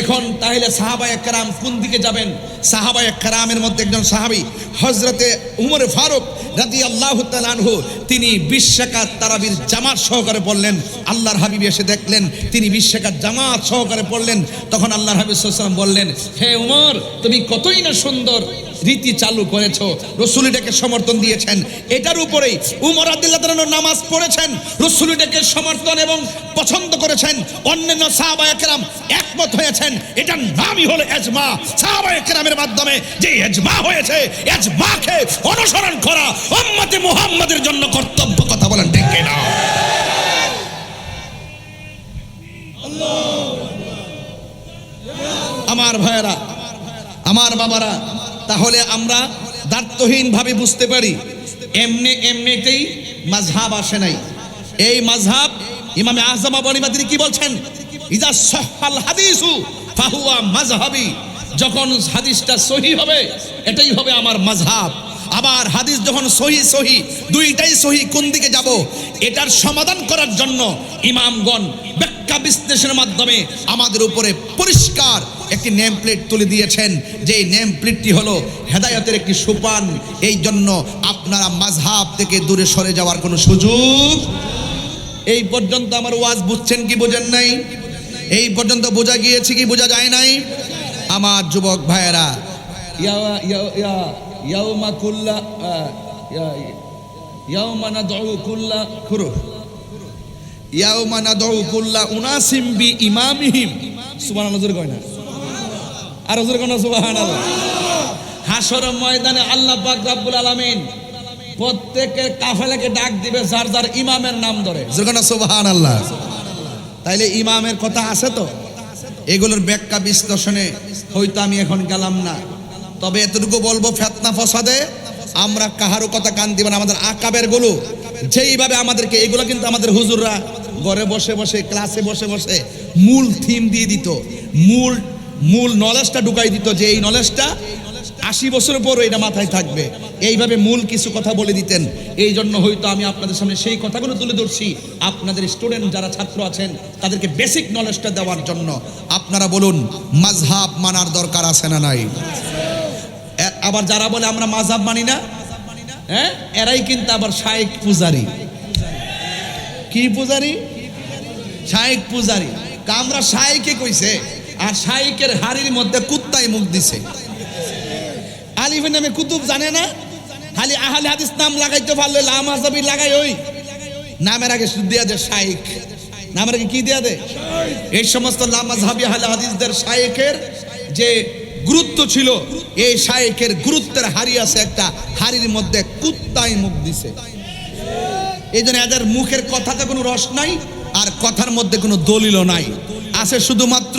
এখন তাহলে সাহাবায়ে কেরাম কোন দিকে যাবেন? সাহাবায়ে কেরামের মধ্যে একজন সাহাবী হযরতে উমর ফারুক রাদিয়াল্লাহু তাআলা আনহু, তিনি 20 রাকাত তারাবির জামাত সহকারে পড়লেন। আল্লাহর হাবিব এসে দেখলেন তিনি 20 রাকাত জামাত সহকারে পড়লেন। তখন আল্লাহর হাবিব সাল্লাল্লাহু আলাইহি ওয়াসাল্লাম বললেন, হে উমর, তুমি কতই না সুন্দর রীতি চালু করেছো। রাসূল এটাকে সমর্থন দিয়েছেন। এটার উপরেই উমর রাদিয়াল্লাহু তাআলা নামাজ পড়েছেন, রাসূল এটাকে সমর্থন এবং পছন্দ করেছেন। অন্যান্য সাহাবায়ে কেরাম একমত হয়েছেন। এটার নামই হলো ইজমা। সাহাবায়ে কেরামের মাধ্যমে যে ইজমা হয়েছে, ইজমাকে অনুসরণ করা উম্মতে মুহাম্মাদের জন্য কর্তব্য। কথা বলেন ঠিক কিনা? আমার ভাইয়েরা, আমার বাবারা, তাহলে আমরা দায়িত্বহীন ভাবে বুঝতে পারি এমনিতেই মাযহাব আসে নাই। এই মাযহাব ইমামে আযম আবু হানিফা তিনি কি বলছেন? ইজা সাহহাল হাদিসু ফাহুয়া মাযহাবি। যখন হাদিসটা সহিহ হবে এটাই হবে আমার মাযহাব। আবার হাদিস যখন সহি দুইটাই সহি, কোন দিকে যাব এটার সমাধান করার জন্য ইমামগণ ব্যাখ্যা বিশ্লেষণের মাধ্যমে আমাদের উপরে পরিষ্কার একটি নেম প্লেট তুলে দিয়েছেন, যে নেম প্লেটটি হলো হেদায়েতের একটি সোপান। এই জন্য আপনারা মাযহাব থেকে দূরে সরে যাওয়ার কোনো সুযোগ। এই পর্যন্ত আমার ওয়াজ বুঝছেন কি বোঝেন নাই? এই পর্যন্ত বোঝা গিয়েছে কি বোঝা যায় নাই? আমার যুবক ভাইয়েরা, ইয়াউমা কুল্লা ইয়াউমা নাদউ কুল্লা খুরুহ ইয়াউমা নাদউ কুল্লা উনাসিম বি ইমামিহিম। সুবহানাল্লাহ জোরে কয় না? আর জোরে কয় না সুবহানাল্লাহ? হাসর ময়দানে আল্লাহ পাক রব্বুল আলামিন প্রত্যেকের কাফেলাকে ডাক দিবে যার যার ইমামের নাম ধরে। জোরে কয় না সুবহানাল্লাহ? তাইলে ইমামের কথা আছে তো। এগুলোর ব্যাখ্যা বিশ্লেষণে হয়তো আমি এখন গেলাম না, তবে এতটুকু বলবো, ফিতনা ফসাদে আমরা কাহারও কথা কান দিব না। আমাদের আকাবের গুলো যেইভাবে আমাদেরকে, এগুলো কিন্তু আমাদের হুজুররা ঘরে বসে বসে ক্লাসে বসে বসে মূল থিম দিয়ে দিত, মূল মূল নলেজটা ঢুকাই দিত, যে এই নলেজটা 80 বছর পর এটা মাথায় থাকবে। এইভাবে মূল কিছু কথা বলে দিতেন। এই জন্য হয়তো আমি আপনাদের সামনে সেই কথাগুলো তুলে ধরছি, আপনাদের স্টুডেন্ট যারা ছাত্র আছেন তাদেরকে বেসিক নলেজটা দেওয়ার জন্য। আপনারা বলুন, মাযহাব মানার দরকার আছে না নাই? আবার যারা বলে আমরা মাযহাব মানি না, হ্যাঁ, এরাই কিন্তু আবার শায়েখ পূজারি। কি পূজারি? শায়েখ পূজারি। আমরা শায়েখে কইছে, আর শায়েখের হাড়ির মধ্যে কুত্তায় মুখ দিছে। আলিফের নামে কুতুব জানে না, খালি আহলে হাদিস নাম লাগাইতে পারলে লামাযাবি লাগাই, ওই নামের আগে শুধু দিয়া দে শায়েখ, নামের আগে কি দিয়া দে? এই সমস্ত লামাযাবি আহলে হাদিসদের শায়েখের যে গুরুত্ব ছিল, এই শায়েখের গুরুত্বের হাড়ি আছে একটা, হাড়ির মধ্যে কুত্তায় মুখ দিছে। এই জন্য এদের মুখের কথাতে কোনো রস নাই, আর কথার মধ্যে কোনো দলিলও নাই, আছে শুধুমাত্র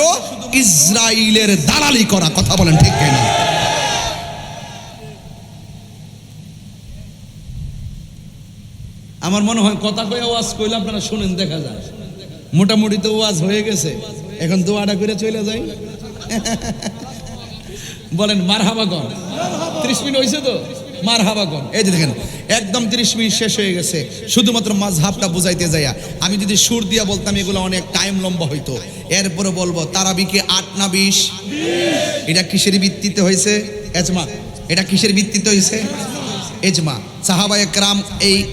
ইসরাইলের দালালি করা। কথা বলেন ঠিক কিনা? আমার মনে হয় কথা কয়ে ওয়াজ কইলে আপনারা শুনেন, দেখা যায় মোটামুটি তো ওয়াজ হয়ে গেছে, এখন দোয়াটা করে চলে যাই। বলেন মারহাবাগন। 30 মিনিট হয়েছে তো, মারহাবাগন। এই যে দেখেন একদম 30 মিনিট শেষ হয়ে গেছে, শুধুমাত্র মাযহাবটা বুঝাইতে যাইয়া। আমি যদি সুর দিয়া বলতাম এগুলো অনেক টাইম লম্বা হইতো। এরপরে বলবো তারাবিকে 8 না 20? এটা কিসের ভিত্তিতে হয়েছে? এজমা। এটা কিসের ভিত্তিতে হয়েছে? এজমা। সাহাবায়ে কেরাম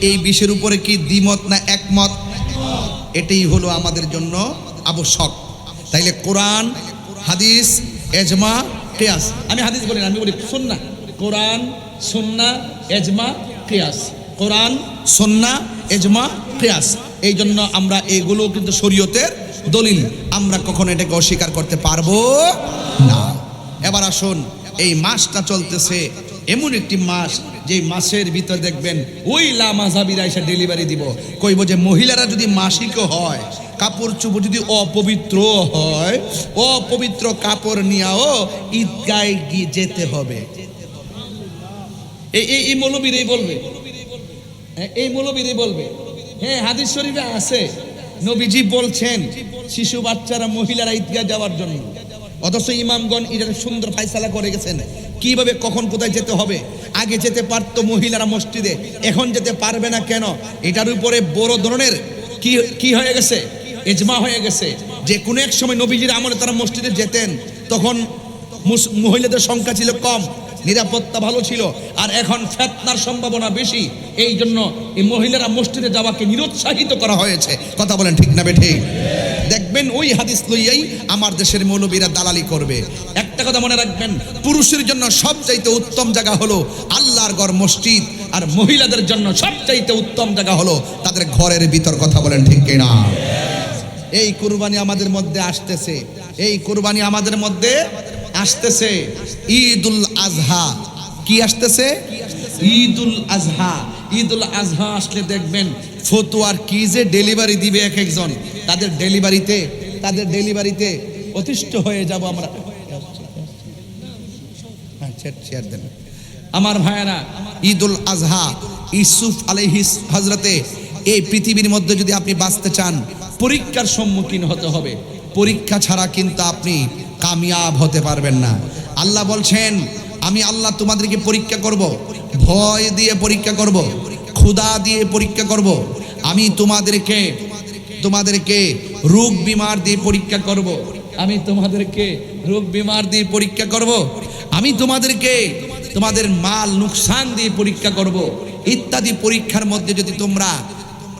এই বিষয়ের উপরে কি দ্বিমত না একমত? এটাই হলো আমাদের জন্য আবশ্যক। তাইলে কোরআন, হাদিস, এজমা, কিয়াস। আমি হাদিস বলি না, আমি বলি সুন্নাহ। কোরআন, সুন্নাহ, এজমা, কিয়াস। কোরআন, সুন্নাহ, এজমা, কিয়াস। এই জন্য আমরা এগুলো কিন্তু শরীয়তের দলিল, আমরা কখনো এটাকে অস্বীকার করতে পারবো না। এবার আসুন, এই মাসটা চলতেছে এমন একটি মাস, যে মাসের ভিতর দেখবেন ওই লামাযাবিরা এসে ডেলিভারি দিব, কইব যে মহিলারা যদি মাসিক হয়, কাপড় চোপড় যদি অপবিত্র হয়, অপবিত্র কাপড় নিয়েও ঈদগায় গিয়ে যেতে হবে। এই মৌলবীরাই বলবে, এই মৌলবীরাই বলবে। হ্যাঁ, হাদিস শরীফে আছে, নবীজি বলছেন শিশু বাচ্চারা, মহিলারা ঈদগাহ যাওয়ার জন্য। অথচ ইমামগণ এটা সুন্দর ফায়সালা করে গেছেন কিভাবে কখন কোথায় যেতে হবে। আগে যেতে পারতো মহিলারা মসজিদে, এখন যেতে পারবে না কেন? এটার উপরে বড় ধরনের কি হয়ে গেছে? ইজমা হয়ে গেছে, যে কোনো এক সময় নবীজির আমলে তারা মসজিদে যেতেন, তখন মহিলাদের সংখ্যা ছিল কম, নিরাপত্তা ভালো ছিল, আর এখন ফিতনার সম্ভাবনা বেশি। এই জন্য এই মহিলারা মসজিদে যাওয়াকে নিরুৎসাহিত করা হয়েছে। কথা বলেন ঠিক না বেঠিক? দেখবেন ওই হাদিস লইয়াই আমার দেশের মৌলবীরা দালালি করবে। একটা কথা মনে রাখবেন, পুরুষের জন্য সবচাইতে উত্তম জায়গা হলো আল্লাহর ঘর মসজিদ, আর মহিলাদের জন্য সবচাইতে উত্তম জায়গা হলো তাদের ঘরের ভিতর। কথা বলেন ঠিক কিনা? এই কুরবানি আমাদের মধ্যে আসতেছে, এই কুরবানি আমাদের মধ্যে আসতেছে। ঈদুল আজহা কি আসতেছে? ঈদুল আজহা। ঈদুল আজহা আসলে দেখবেন ফতুয়ার কি যে ডেলিভারি দিবে এক একজন, তাদের ডেলিভারিতে অতিষ্ঠ হয়ে যাব আমরা। আমার ভাইয়েরা, ঈদুল আজহা, ইউসুফ আলাইহিস হযরতে, এই পৃথিবীর মধ্যে যদি আপনি বাঁচতে চান, পরীক্ষার সম্মুখীন হতে হবে। পরীক্ষা ছাড়া কিন্তু আপনি কামিয়াব হতে পারবেন না। আল্লাহ বলছেন, আমি আল্লাহ তোমাদেরকে পরীক্ষা করব, ভয় দিয়ে পরীক্ষা করব, ক্ষুধা দিয়ে পরীক্ষা করব, আমি তোমাদেরকে রোগ বিমার দিয়ে পরীক্ষা করব, আমি তোমাদেরকে রোগ বিমার দিয়ে পরীক্ষা করব, আমি তোমাদেরকে তোমাদের মাল নুকসান দিয়ে পরীক্ষা করব। ইত্যাদি পরীক্ষার মধ্যে যদি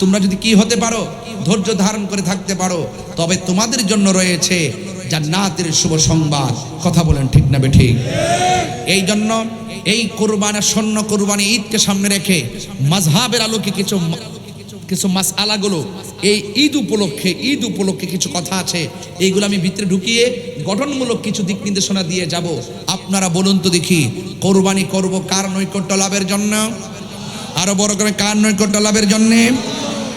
তোমরা যদি কি হতে পারো, ধৈর্য ধারণ করে থাকতে পারো, তবে তোমাদের জন্য রয়েছে জান্নাতের শুভ সংবাদ। কথা বলেন ঠিক না বেঠিক? এই জন্য এই কুরবানি, স্বর্ণ কুরবানি ঈদকে সামনে রেখে মাযহাবের আলোকে কিছু মাসআলাগুলো এই ঈদ উপলক্ষে কিছু কথা আছে, এইগুলো আমি ভিতরে ঢুকিয়ে গঠনমূলক কিছু দিক নির্দেশনা দিয়ে যাব। আপনারা বলুন তো দেখি, কুরবানি করব কার নৈকট্য লাভের জন্য? আরো বড় করে, কার নৈকট্য লাভের জন্য?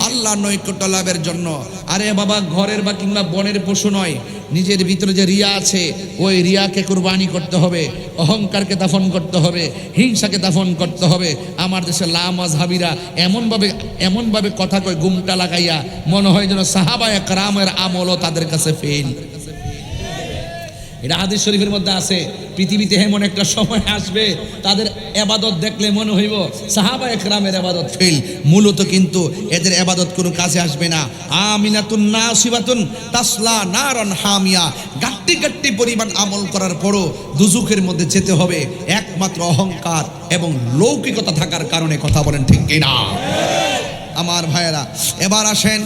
আল্লাহ আল্লাহ নৈকট্য লাভের জন্য। আরে বাবা, ঘরের বা কিংবা বনের পশু নয়, নিজের ভিতরে যে রিয়া আছে ওই রিয়াকে কুরবানি করতে হবে, অহংকারকে দাফন করতে হবে, হিংসাকে দাফন করতে হবে। আমার দেশে লামাযহাবিরা এমনভাবে কথা কয় গুমটা লাগাইয়া, মনে হয় যেন সাহাবায়ে কেরামের আমলও তাদের কাছে ফেল। এটা হাদিস শরীফের মধ্যে আছে। পৃথিবীতে এমন একটা সময় আসবে তাদের এবাদত দেখলে মনে হইব সাহাবায়ে কেরামের এবাদত ফেল। মূলত কিন্তু এদের এবাদত কোনো কাজে আসবে না। আমিনাতুন নাসিবাতুন তাসলা নারান হামিয়া, গাট্টি গাট্টি পরিমাণ আমল করার পরও দুজুকের মধ্যে যেতে হবে একমাত্র অহংকার এবং লৌকিকতা থাকার কারণে। কথা বলেন ঠিক কিনা? আমার ভাইয়েরা, এবার আসেন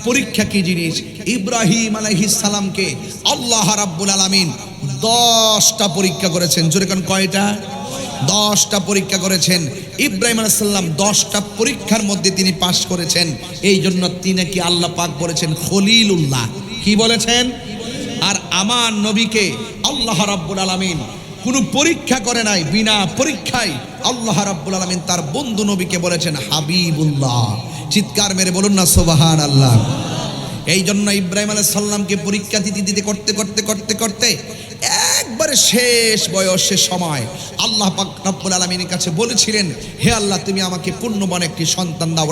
পরীক্ষা কি জিনিস। ইব্রাহিম আলাইহিস সালামকে আল্লাহ রাব্বুল আলামিন 10টা পরীক্ষা করেছেন। জোরে কোন কয়টা? 10টা পরীক্ষা করেছেন। ইব্রাহিম আলাইহিস সালাম 10টা পরীক্ষার মধ্যে তিনি পাশ করেছেন। এই জন্য তিনি কি আল্লাহ পাক বলেছেন খলিলুল্লাহ। কি বলেছেন? আর আমার নবীকে আল্লাহ রাব্বুল আলামিন কোনো পরীক্ষা করে নাই, বিনা পরীক্ষায় আল্লাহ রাব্বুল আলামিন তার বন্ধু নবীকে বলেছেন হাবিবুল্লাহ। চিৎকার মেরে বলুন না সুবহানাল্লাহ। এই জন্য ইব্রাহিম আলাইহিস সালামকে পরীক্ষা দিতে করতে একবারে শেষ বয়সের সময় আল্লাহ পাক রব্বুল আলামিনের কাছে বলেছিলেন, হে আল্লাহ, তুমি আমাকে পুণ্যবান একটি সন্তান দাও।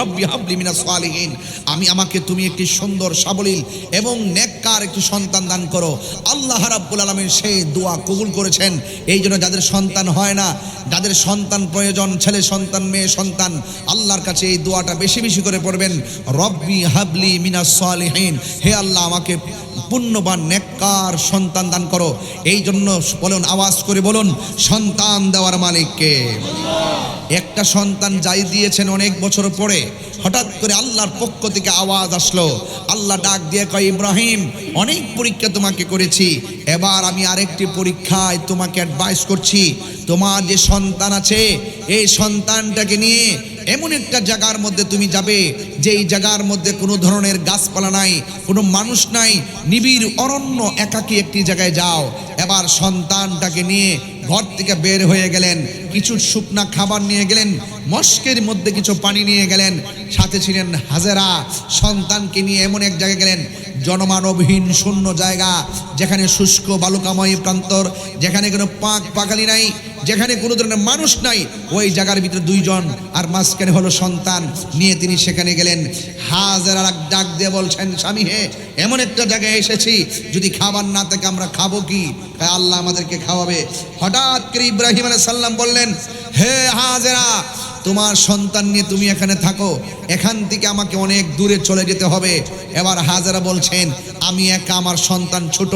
রব্বি হাবলি মিনাস সালিহিন, আমাকে তুমি একটি সুন্দর সাবলীল এবং নেককার একটি সন্তান দান করো। আল্লাহ রাব্বুল আলামিন সেই দোয়া কবুল করেছেন। এই জন্য যাদের সন্তান হয় না, যাদের সন্তান প্রয়োজন, ছেলে সন্তান মেয়ে সন্তান, আল্লাহর কাছে এই দোয়াটা বেশি বেশি করে পড়বেন, রব্বি হাবলি মিনাস সালিহিন, হে আল্লাহ আমাকে পুণ্যবান নেককার সন্তান দান করো। এই জন্য বলুন, আওয়াজ করে বলুন, সন্তান দেওয়ার মালিককে। একটা সন্তান যাই দিয়েছেন অনেক বছর পরে হঠাৎ করে আল্লাহর পক্ষ থেকে আওয়াজ আসলো। আল্লাহ ডাক দিয়ে কয়, ইব্রাহিম, অনেক পরীক্ষা তোমাকে করেছি, এবার আমি আরেকটি পরীক্ষায় তোমাকে অ্যাডভাইস করছি। তোমার যে সন্তান আছে এই সন্তানটাকে নিয়ে এমন একটা জায়গার মধ্যে তুমি যাবে যেই জায়গার মধ্যে কোনো ধরনের গাছপালা নাই, কোনো মানুষ নাই, নিবিড় অরণ্য, একাকী একটি জায়গায় যাও। এবার সন্তানটাকে নিয়ে ঘর থেকে বের হয়ে গেলেন, কিছু শুকনা খাবার নিয়ে গেলেন, মস্কের মধ্যে কিছু পানি নিয়ে গেলেন, সাথে ছিলেন হাজেরা। সন্তানকে নিয়ে এমন এক জায়গায় গেলেন জনমানবহীন শূন্য জায়গা, যেখানে শুষ্ক বালুকাময় প্রান্তর, যেখানে কোনো পাখালি নাই, যেখানে কোনো ধরনের মানুষ নাই। ওই জায়গার ভিতরে দুইজন, আর মাঝখানে হলো সন্তান নিয়ে তিনি সেখানে গেলেন। হাজেরা ডাক দিয়ে বলছেন, স্বামী হে, এমন একটা জায়গায় এসেছি, যদি খাবার না থাকে আমরা খাবো কি? আল্লাহ আমাদেরকে খাওয়াবে। হঠাৎ করে ইব্রাহিম আলাইহিস সালাম বললেন, হে হাজেরা, তোমার সন্তান নিয়ে তুমি এখানে থাকো, এখান থেকে আমাকে অনেক দূরে চলে যেতে হবে। এবার হাজেরা বলছেন, আমি একা, আমার সন্তান ছোট,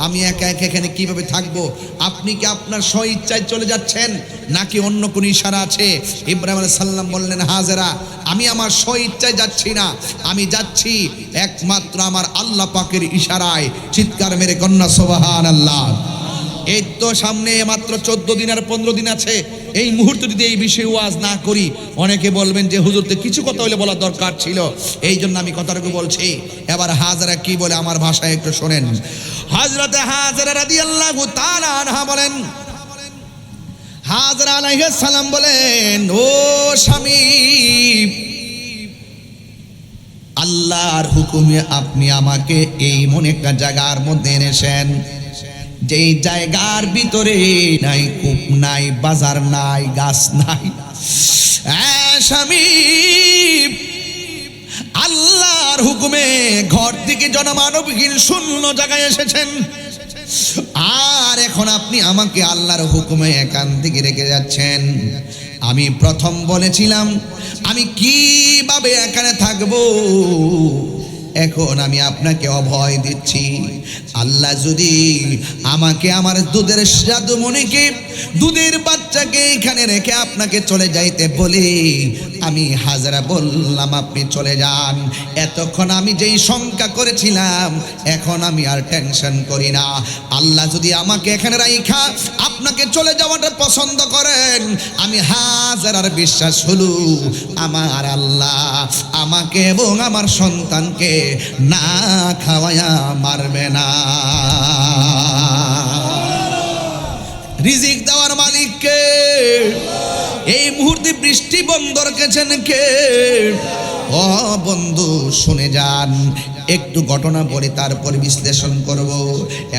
আমি একা এখানে কিভাবে থাকবো? আপনি কি আপনার স্ব ইচ্ছায় চলে যাচ্ছেন নাকি অন্য কোনো ইশারা আছে? ইব্রাহিম আলাইহিস সালাম বললেন, হাজেরা, আমি আমার স্ব ইচ্ছায় যাচ্ছি না, আমি যাচ্ছি একমাত্র আমার আল্লাহ পাকের ইশারায়। চিৎকার মেরে কন্যা সুবহানাল্লাহ। এই তো সামনে মাত্র 14 দিন আর 15 দিন আছে। এই মুহূর্তে যদি এই বিষয়ে ওয়াজ না করি, অনেকে বলবেন যে হুজুরতে কিছু কথা হলে বলা দরকার ছিল, এই জন্য আমি কথাটুকু বলছি। এবার হাজেরা কি বলে আমার ভাষায় একটু শোনেন। হযরতে হাজেরা রাদিয়াল্লাহু তাআলা আনহা বলেন, হাজেরা আলাইহিস সালাম বলেন, ও স্বামী, আল্লাহর হুকুমে আপনি আমাকে এই মনে একটা জায়গার মধ্যে এনেছেন, যেই জায়গার ভিতরে নাই কূপ নাই, বাজার নাই, গাছ নাই। স্বামী, আল্লাহর হুকুমে ঘর থেকে জনমানবহীন শূন্য জায়গায় এসেছেন, আর এখন আপনি আমাকে আল্লাহর হুকুমে এখান থেকে রেখে যাচ্ছেন। আমি প্রথম বলেছিলাম আমি কিভাবে এখানে থাকবো, এখন আমি আপনাকে অভয় দিচ্ছি। আল্লাহ যদি আমাকে আমার দুধের জাদুমণিকে, দুধের বাচ্চাকে এখানে রেখে আপনাকে চলে যাইতে বলে, আমি হাজেরা বললাম আপনি চলে যান। এতক্ষণ আমি যেই শঙ্কা করেছিলাম এখন আমি আর টেনশন করি না। আল্লাহ যদি আমাকে এখানে রাইখা আপনাকে চলে যাওয়াটা পছন্দ করেন, আমি হাজেরার বিশ্বাস হলো আমার আল্লাহ আমাকে এবং আমার সন্তানকে না খাওয়ায়া মারবে না। রিজিক দেওয়ার মালিক কে? এই মুহূর্তে বৃষ্টি বন্ধ রেখেছেন কে? ও বন্ধু শুনে যান, একটু ঘটনা বলে তারপর বিশ্লেষণ করব।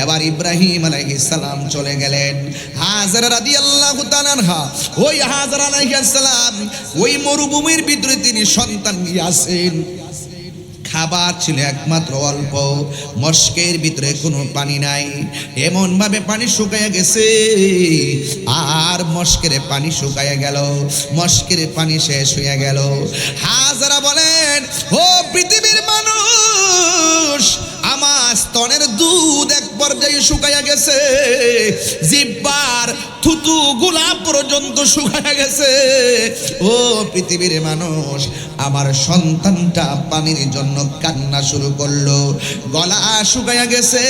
এবার ইব্রাহিম আলাইহিস সালাম চলে গেলেন। হাজরা রাদিয়াল্লাহু তাআলা আনহা, ওই হাজরা আলাইহিস সালাম ওই মরুভূমির ভিতরে তিনি সন্তান নিয়ে আসেন। খাবার ছিল একমাত্র অল্প, মস্কের ভিতরে কোনো পানি নাই, এমন ভাবে পানি শুকায়া গেছে। আর মস্কের পানি শুকায়া গেল, মস্কের পানি শেষ হয়ে গেল। হাজরা বলেন, ও পৃথিবীর মানুষ, আমার স্তনের দুধ এক পর্যায়ে শুকায়া গেছে, জিহ্বার থুতু গুলা পর্যন্ত শুকায়া গেছে। ও পৃথিবীর মানুষ, আমার সন্তানটা পানির জন্য কান্না শুরু করলো, গলা শুকায়া গেছে।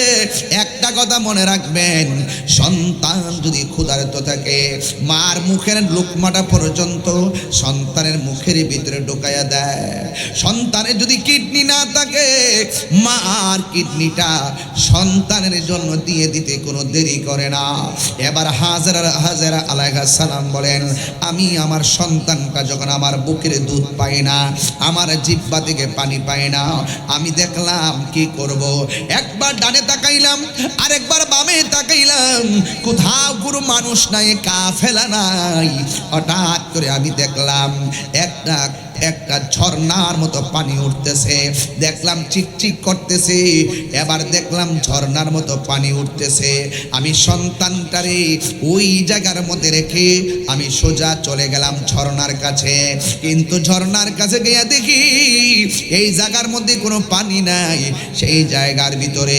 একটা কথা মনে রাখবেন, সন্তান যদি ক্ষুধার্ত থাকে, মার মুখের লোকমাটা পর্যন্ত সন্তানের মুখের ভিতরে ঢোকায়া দেয়। সন্তানের যদি কিডনি না থাকে, মার কিডনিটা সন্তানের জন্য দিয়ে দিতে কোনো দেরি করে না। এবার হাজরা আলাইহিস সালাম বলেন, আমি আমার সন্তানটা যখন আমার বুকের দুধ পাই না, আমার জিহ্বা থেকে পানি পাই না, আমি দেখলাম কি করব। একবার ডানে তাকাইলাম, আরেকবার বামে তাকাইলাম, কোথাও কোনো মানুষ নাই, কাফেলা নাই। হঠাৎ করে আমি দেখলাম একটা ঝর্ণার মতো পানি উঠতেছে, দেখলাম চিকচিক করতেছে। এবার দেখলাম ঝর্ণার মতো পানি উঠতেছে। আমি সন্তানটারে ওই জায়গার মধ্যে রেখে আমি সোজা চলে গেলাম ঝর্ণার কাছে। কিন্তু ঝর্ণার কাছে গিয়ে দেখি এই জায়গার মধ্যে কোনো পানি নাই, সেই জায়গার ভিতরে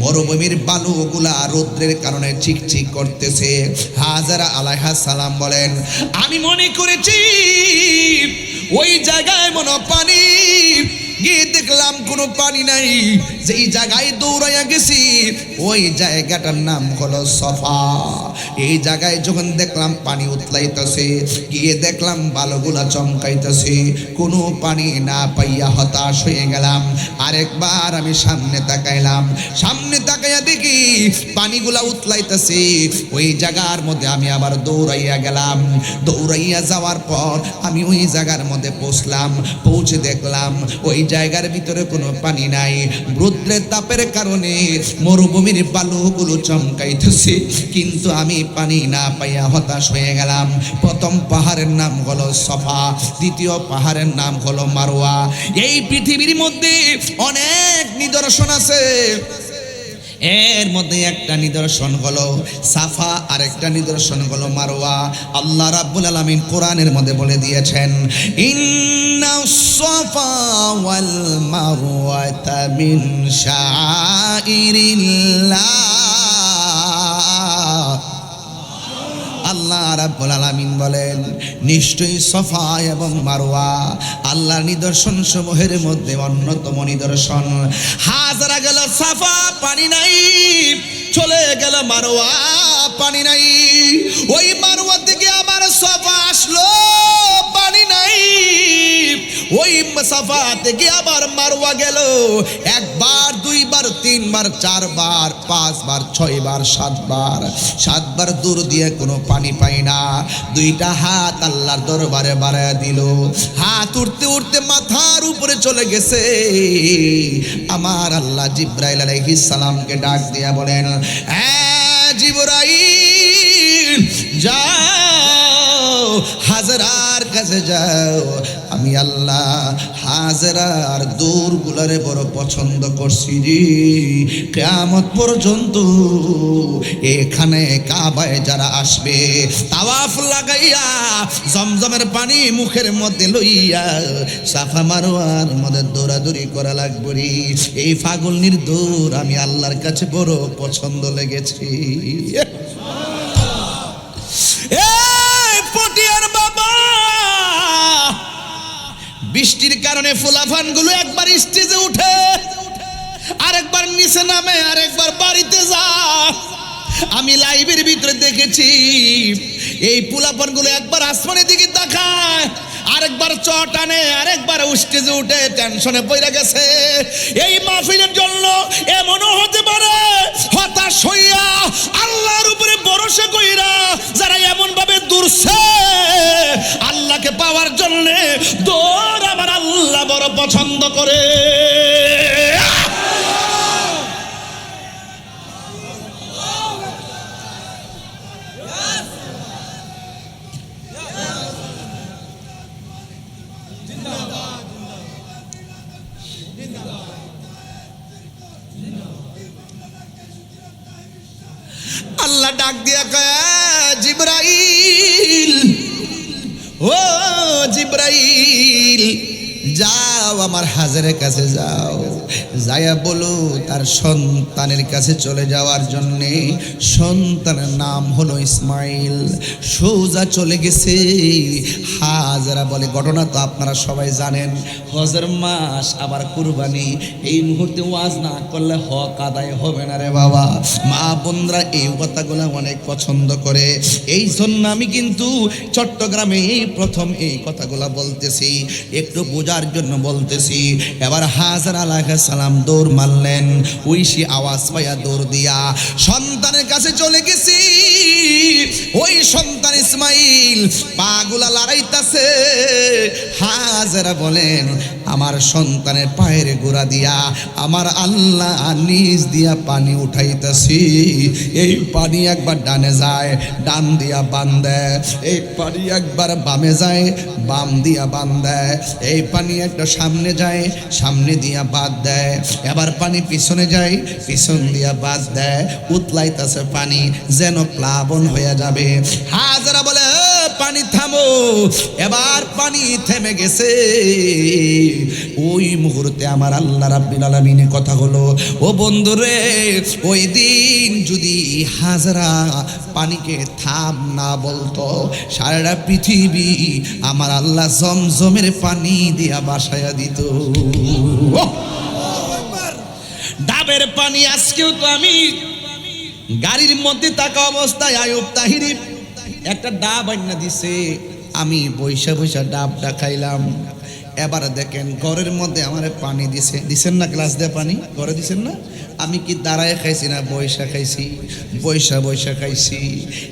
মরুভূমির বালুগুলা রৌদ্রের কারণে চিকচিক করতেছে। হাজরা আলাইহিস সালাম বলেন, আমি মনে করেছি ওই জায়গায় মনে পানি, গিয়ে দেখলাম কোনো পানি নাই। যেই জায়গায় দৌড়াইয়া গেছি ওই জায়গাটার নাম হলো সফা। এই জায়গায় যখন দেখলাম পানি উতলাইতেছে, গিয়ে দেখলাম বালুগুলা চমকাইতেছে, কোনো পানি না পাইয়া হতাশ হয়ে গেলাম। আরেকবার আমি সামনে তাকাইলাম, সামনে তাকাইয়া দেখি পানিগুলা উতলাইতেছে। ওই জায়গার মধ্যে আমি আবার দৌড়াইয়া গেলাম। দৌড়াইয়া যাওয়ার পর আমি ওই জায়গার মধ্যে পৌঁছলাম। পৌঁছে দেখলাম ওই জায়গার ভিতরে কোনো পানি নাই। রৌদ্রের তাপের কারণে মরুভূমির বালুগুলো চমকাইতেছে, কিন্তু আমি পানি না পাইয়া হতাশ হয়ে গেলাম। প্রথম পাহাড়ের নাম হলো সফা, দ্বিতীয় পাহাড়ের নাম হলো মারওয়া। এই পৃথিবীর মধ্যে অনেক নিদর্শন আছে, এর মধ্যে একটা নিদর্শন হলো সাফা, আর একটা নিদর্শন হলো মারওয়া। আল্লাহ রাব্বুল আলামিন কোরআনের মধ্যে বলে দিয়েছেন, ইন্নাস সাফা ওয়াল মারওয়াতা মিন শাআইরিল্লাহ। আল্লাহ রাব্বুল আলামিন বলেন, নিশ্চয়ই সফা এবং মারওয়া আল্লাহর নিদর্শন সমূহের মধ্যে অন্যতম নিদর্শন। হাজরা গেল সাফা, পানি নাই, চলে গেল মারওয়া, পানি নাই। ওই মারওয়া থেকে আবার সফা আসলো, পানি নাই। ওই সাফা থেকে আবার মারওয়া গেল, একবার, দুইবার, তিনবার, চারবার, পাঁচবার, ছয়বার, সাতবার দূর দিয়ে কোনো পানি পাই না। দুইটা হাত আল্লাহর দরবারে বাড়ায়া দিল, হাত উঠতে উঠতে মাথার উপরে চলে গেছে। আমার আল্লাহ জিব্রাইল আলাইহিস সালামকে ডাক দিয়া বলেন, জিব্রাইল যাও, হাজরার কাছে যাও। আমি আল্লাহ হাজরার দূরগুলারে বড় পছন্দ করছি রে। কিয়ামত পর্যন্ত এখানে কাবায় যারা আসবে, তাওয়াফ লাগাইয়া জমজমের পানি মুখের মধ্যে লইয়া সাফা মারওয়ার মধ্যে দৌড়াদৌড়ি করা লাগবে রে। এই ফাগলনির দৌড় আমি আল্লাহর কাছে বড় পছন্দ লেগেছে। পটিয়ার বাবা, বৃষ্টির কারণে ফুলাফান গুলো একবার স্টেজে উঠে, আরেকবার নিচে নামে, আরেকবার বাড়িতে যায়। আমি লাইভের ভিতরে দেখেছি এই ফুলাফান গুলো একবার আসমানের দিকে তাকায়, আরেকবার চট আনে, আরেকবার স্টেজে উঠে টেনশনে পড়ে গেছে। এই মাহফিলের জন্য এমনও হতে পারে হতাশ হইয়া আল্লাহর উপরে ভরসা কইরা যারা এমন ভাবে দূরছে আল্লাহকে পাওয়ার জন্য দৌড়, আমার আল্লাহ বড় পছন্দ করে। আল্লাহ ডাক দিয়া কয় জিবরাইল, ও জিবরাইল যাও আমার হাজারের কাছে যাও, যায়া বলো তার সন্তানের কাছে চলে যাওয়ার জন্যে। সন্তানের নাম হলো ইসমাইল। সোজা চলে গেছে। হাজারা বলে ঘটনা তো আপনারা সবাই জানেন, হজের মাস আবার কুরবানি, এই মুহূর্তে ওয়াজ না করলে হক আদায় হবে না রে বাবা। মা বোনরা এই কথাগুলো অনেক পছন্দ করে, এই জন্য আমি কিন্তু চট্টগ্রামে এই প্রথম এই কথাগুলো বলতেছি, একটু বোঝার জন্য বলতেছি। এবার হাজারা আলাইহিস সালাম দৌড় মারলেন, ঐশী আওয়াজ পাইয়া দৌড় দিয়া সন্তানের কাছে চলে গেছি। ওই সন্তান ইসমাইল পাগুলা লড়াইতাছে। হাজারা বলেন আমার সন্তানের পায়ের গোড়া দিয়া আমার আল্লাহ নিজ দিয়া পানি উঠাইতেছি। এই পানি একবার ডানে যায়, ডান দিয়া বান দেয়, এই পানি একবার বামে যায়, বাম দিয়া বান দেয়, এই পানি একটা সামনে যায়, সামনে দিয়া বাদ দেয়, এবার পানি পিছনে যায়, পিছন দিয়া বাদ দেয়। উতলাইতেছে পানি যেন প্লাবন হয়ে যাবে। হাজারা বলে পানি থামো। এবার পানি থেমে গেছে। ওই মুহূর্তে আমার আল্লাহ রাব্বুল আলামিনের কথা হলো, ও বন্ধুরে ওই দিন যদি হাজারা পানিকে থাম না বলতো, সারা পৃথিবী আমার আল্লাহ জমজমের পানি দিয়া বাসায়া দিত। ডাবের পানি আজকেও তো আমি গাড়ির মধ্যে থাকা অবস্থায় আয়ুব তাহিরি একটা ডাব আইনা দিছে, আমি বৈশা বৈশা ডাবটা খাইলাম। এবার দেখেন ঘরের মধ্যে আমার পানি দিছেন না, গ্লাস দিয়ে পানি ঘরে দিছেন না, আমি কি দাঁড়ায় খাইছি না বৈশা খাইছি? বৈশা বৈশা খাইছি।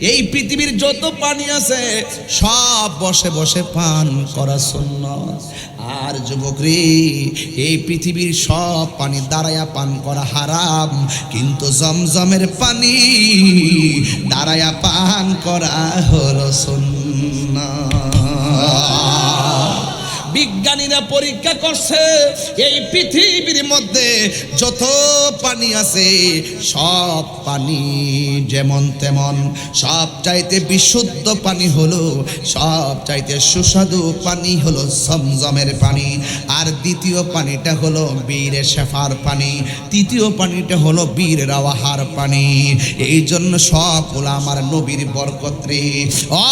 এই পৃথিবীর যত পানি আছে সব বসে বসে পান করা সুন্নাত। আর যুবক রে, এই পৃথিবীর সব পানি দাঁড়ায়া পান করা হারাম, কিন্তু জমজমের পানি দাঁড়ায়া পান করা হলো সুন্নাত। বিজ্ঞানীরা পরীক্ষা করছে এই পৃথিবীর মধ্যে যত পানি আছে সব পানি যেমন তেমন, সব চাইতে বিশুদ্ধ পানি হলো, সব চাইতে সুস্বাদু পানি হলো জমজমের পানি। আর দ্বিতীয় পানিটা হলো বীরে শেফার পানি, তৃতীয় পানিটা হলো বীর রাওয়াহার পানি। এই জন্য সব হলো আমার নবীর বরকত রে। ও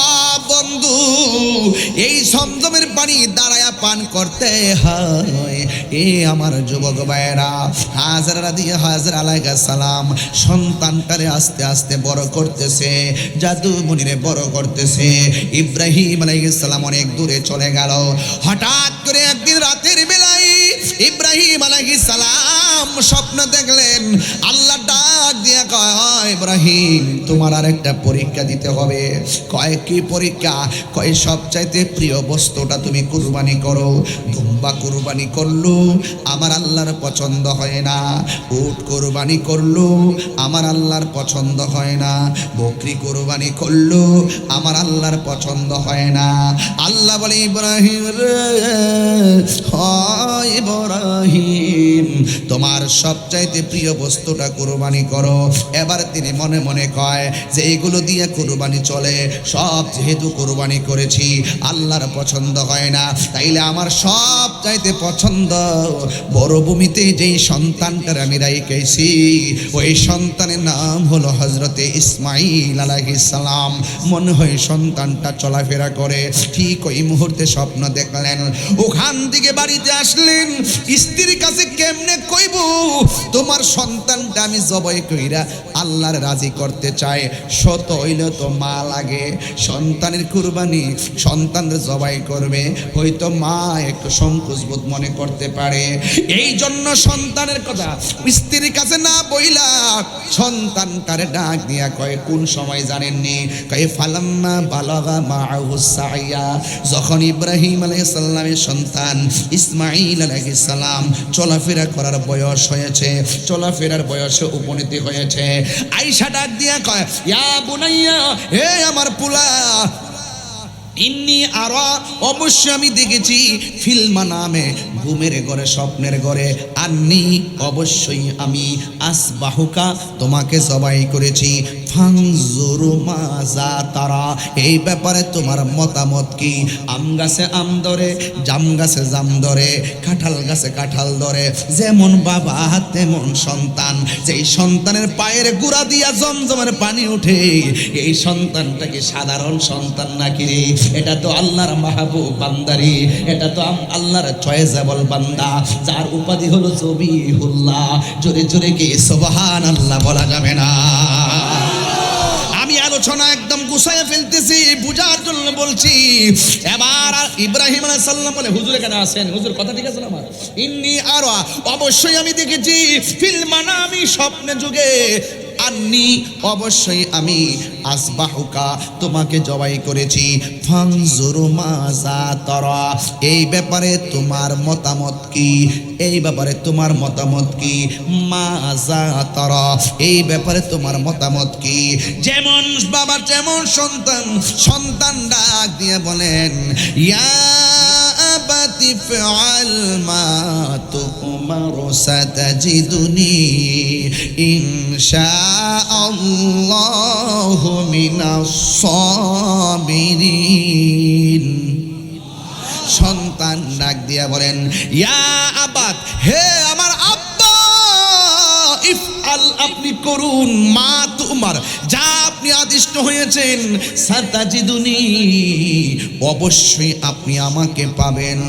বন্ধু, এই জমজমের পানি দাঁড়ায় পান করতে হয়। এ আমার যুবক ভাইরা, হাজারা আলাইহিস সালাম সন্তানটারে আস্তে আস্তে বড় করতেছে, জাদু মুনিরে বড় করতেছে। ইব্রাহিম আলাইহিস সালাম অনেক দূরে চলে গেল। হঠাৎ করে একদিন রাতের বেলায় ইব্রাহিম আলাইহিস সালাম স্বপ্ন দেখলেন। আল্লাহ ডাক দিয়া কয়, ইব্রাহিম তোমার আরেকটা পরীক্ষা দিতে হবে। কয় কি পরীক্ষা? কয় সবচাইতে প্রিয় বস্তুটা তুমি কুরবানি করো। দুম্বা কুরবানি করলো আমার আল্লাহর পছন্দ হয় না, উট কুরবানি করলো আমার আল্লাহর পছন্দ হয় না, বকরি কুরবানি করলো আমার আল্লাহর পছন্দ হয় না। আল্লাহ বলে ইব্রাহিম রে, হয় ইব্রাহিম তোমার সবচাইতে প্রিয় বস্তুটা কুরবানি করো। এবার তিনি মনে মনে কয় যে এইগুলো দিয়ে কুরবানি চলে, সব যেহেতু কুরবানি করেছি আল্লাহর পছন্দ হয় না, তাইলে আমার সব চাইতে পছন্দ বড়ভূমিতে যেই সন্তানটার আমি রাইখেছি ওই সন্তানের নাম হলো হযরতে ইসমাইল আলাইহিস সালাম। মনে হয় সন্তানটা চলাফেরা করে, ঠিক ওই মুহূর্তে স্বপ্ন দেখলেন। ওখান থেকে বাড়িতে আসলেন, স্ত্রীর কাছে কেমনে কইব তোমার সন্তানটা আমি জবাই কইরা কইরা আল্লাহর রাজি করতে চায়, শত হইলে তো মা লাগে। সন্তানের কুরবানি সন্তানদের জবাই করবে, হয়তো মা একটু সংকোচবোধ মনে করতে পারে। এই জন্য সন্তানের কথা স্ত্রীর কাছে না বইলা সন্তান তারে ডাক দিয়া কয়, কোন সময় জানেননি? কয় ফালাম্মা বালাগা মাআহু সাইয়া, যখন ইব্রাহিম আলাইহিস সালামের সন্তান ইসমাঈল আলাইহিস সালাম চলাফেরা করার বয়স হয়েছে, চলাফেরার বয়সে উপনীতি হয়েছে, আয়েশা ডাক দিয়া কয়, ইয়া বুনাইয়া, হে আমার পুলা, ইন্নি আরা, অবশ্যই আমি দেখেছি, ফিল মানামে, ঘুমের ঘরে, স্বপ্নের ঘরে, আন্নি, অবশ্যই আমি, আসবাহুকা, তোমাকে জবাই করেছি, ফানজুরু মাজা তারা, এই ব্যাপারে তোমার মতামত কি? আম গাছে আম ধরে, জাম গাছে জাম ধরে, কাঁঠাল গাছে কাঁঠাল ধরে, যেমন বাবা তেমন সন্তান। যেই সন্তানের পায়ের গুড়া দিয়া জমজমের পানি উঠে, এই সন্তানটা কি সাধারণ সন্তান নাকি রে? এটা তো আল্লাহর মাহবুব বান্দারি, এটা তো আল্লাহর চয়েজেবল বান্দা, যার উপাধি হলো জবিহুল্লাহ। জোরে জোরে কি সুবহানাল্লাহ বলা যাবে না? আমি আলোচনা একদম গুছাইয়া ফেলতেছি, বুঝার জন্য বলছি। এবার ইব্রাহিম আলাইহিস সালাম বলে, হুজুর এখানে আছেন, হুজুর কথা ঠিক আছে না আমার? ইন্নি আরা, অবশ্যই আমি দেখেছি, ফিল মানামি, স্বপ্নে যুগে, আন্নি, অবশ্যই আমি, আসবাহুকা, তোমাকে জবাই করেছি, ফানজুরু মাজা তারা, এই ব্যাপারে তোমার মতামত কি? এই ব্যাপারে তোমার মতামত কি? মাজা তারা, এই ব্যাপারে তোমার মতামত কি? যেমন বাবা যেমন সন্তান, সন্তান ডাক দিয়ে বলেন, ইয়া আবাতি ফাআল মা তুমারু সাতাজিদুনি ইনশাআল্লাহু মিনাস সাবিরিন। সন্তান ডাক দিয়া বলেন, ইয়া আবাত, হে আমার আব্বা, ইফআল, আপনি করুন, মা তুমার, যা আপনি আদিষ্ট হয়েছেন, সাতাজিদুনি, অবশ্যই আপনি আমাকে পাবেন,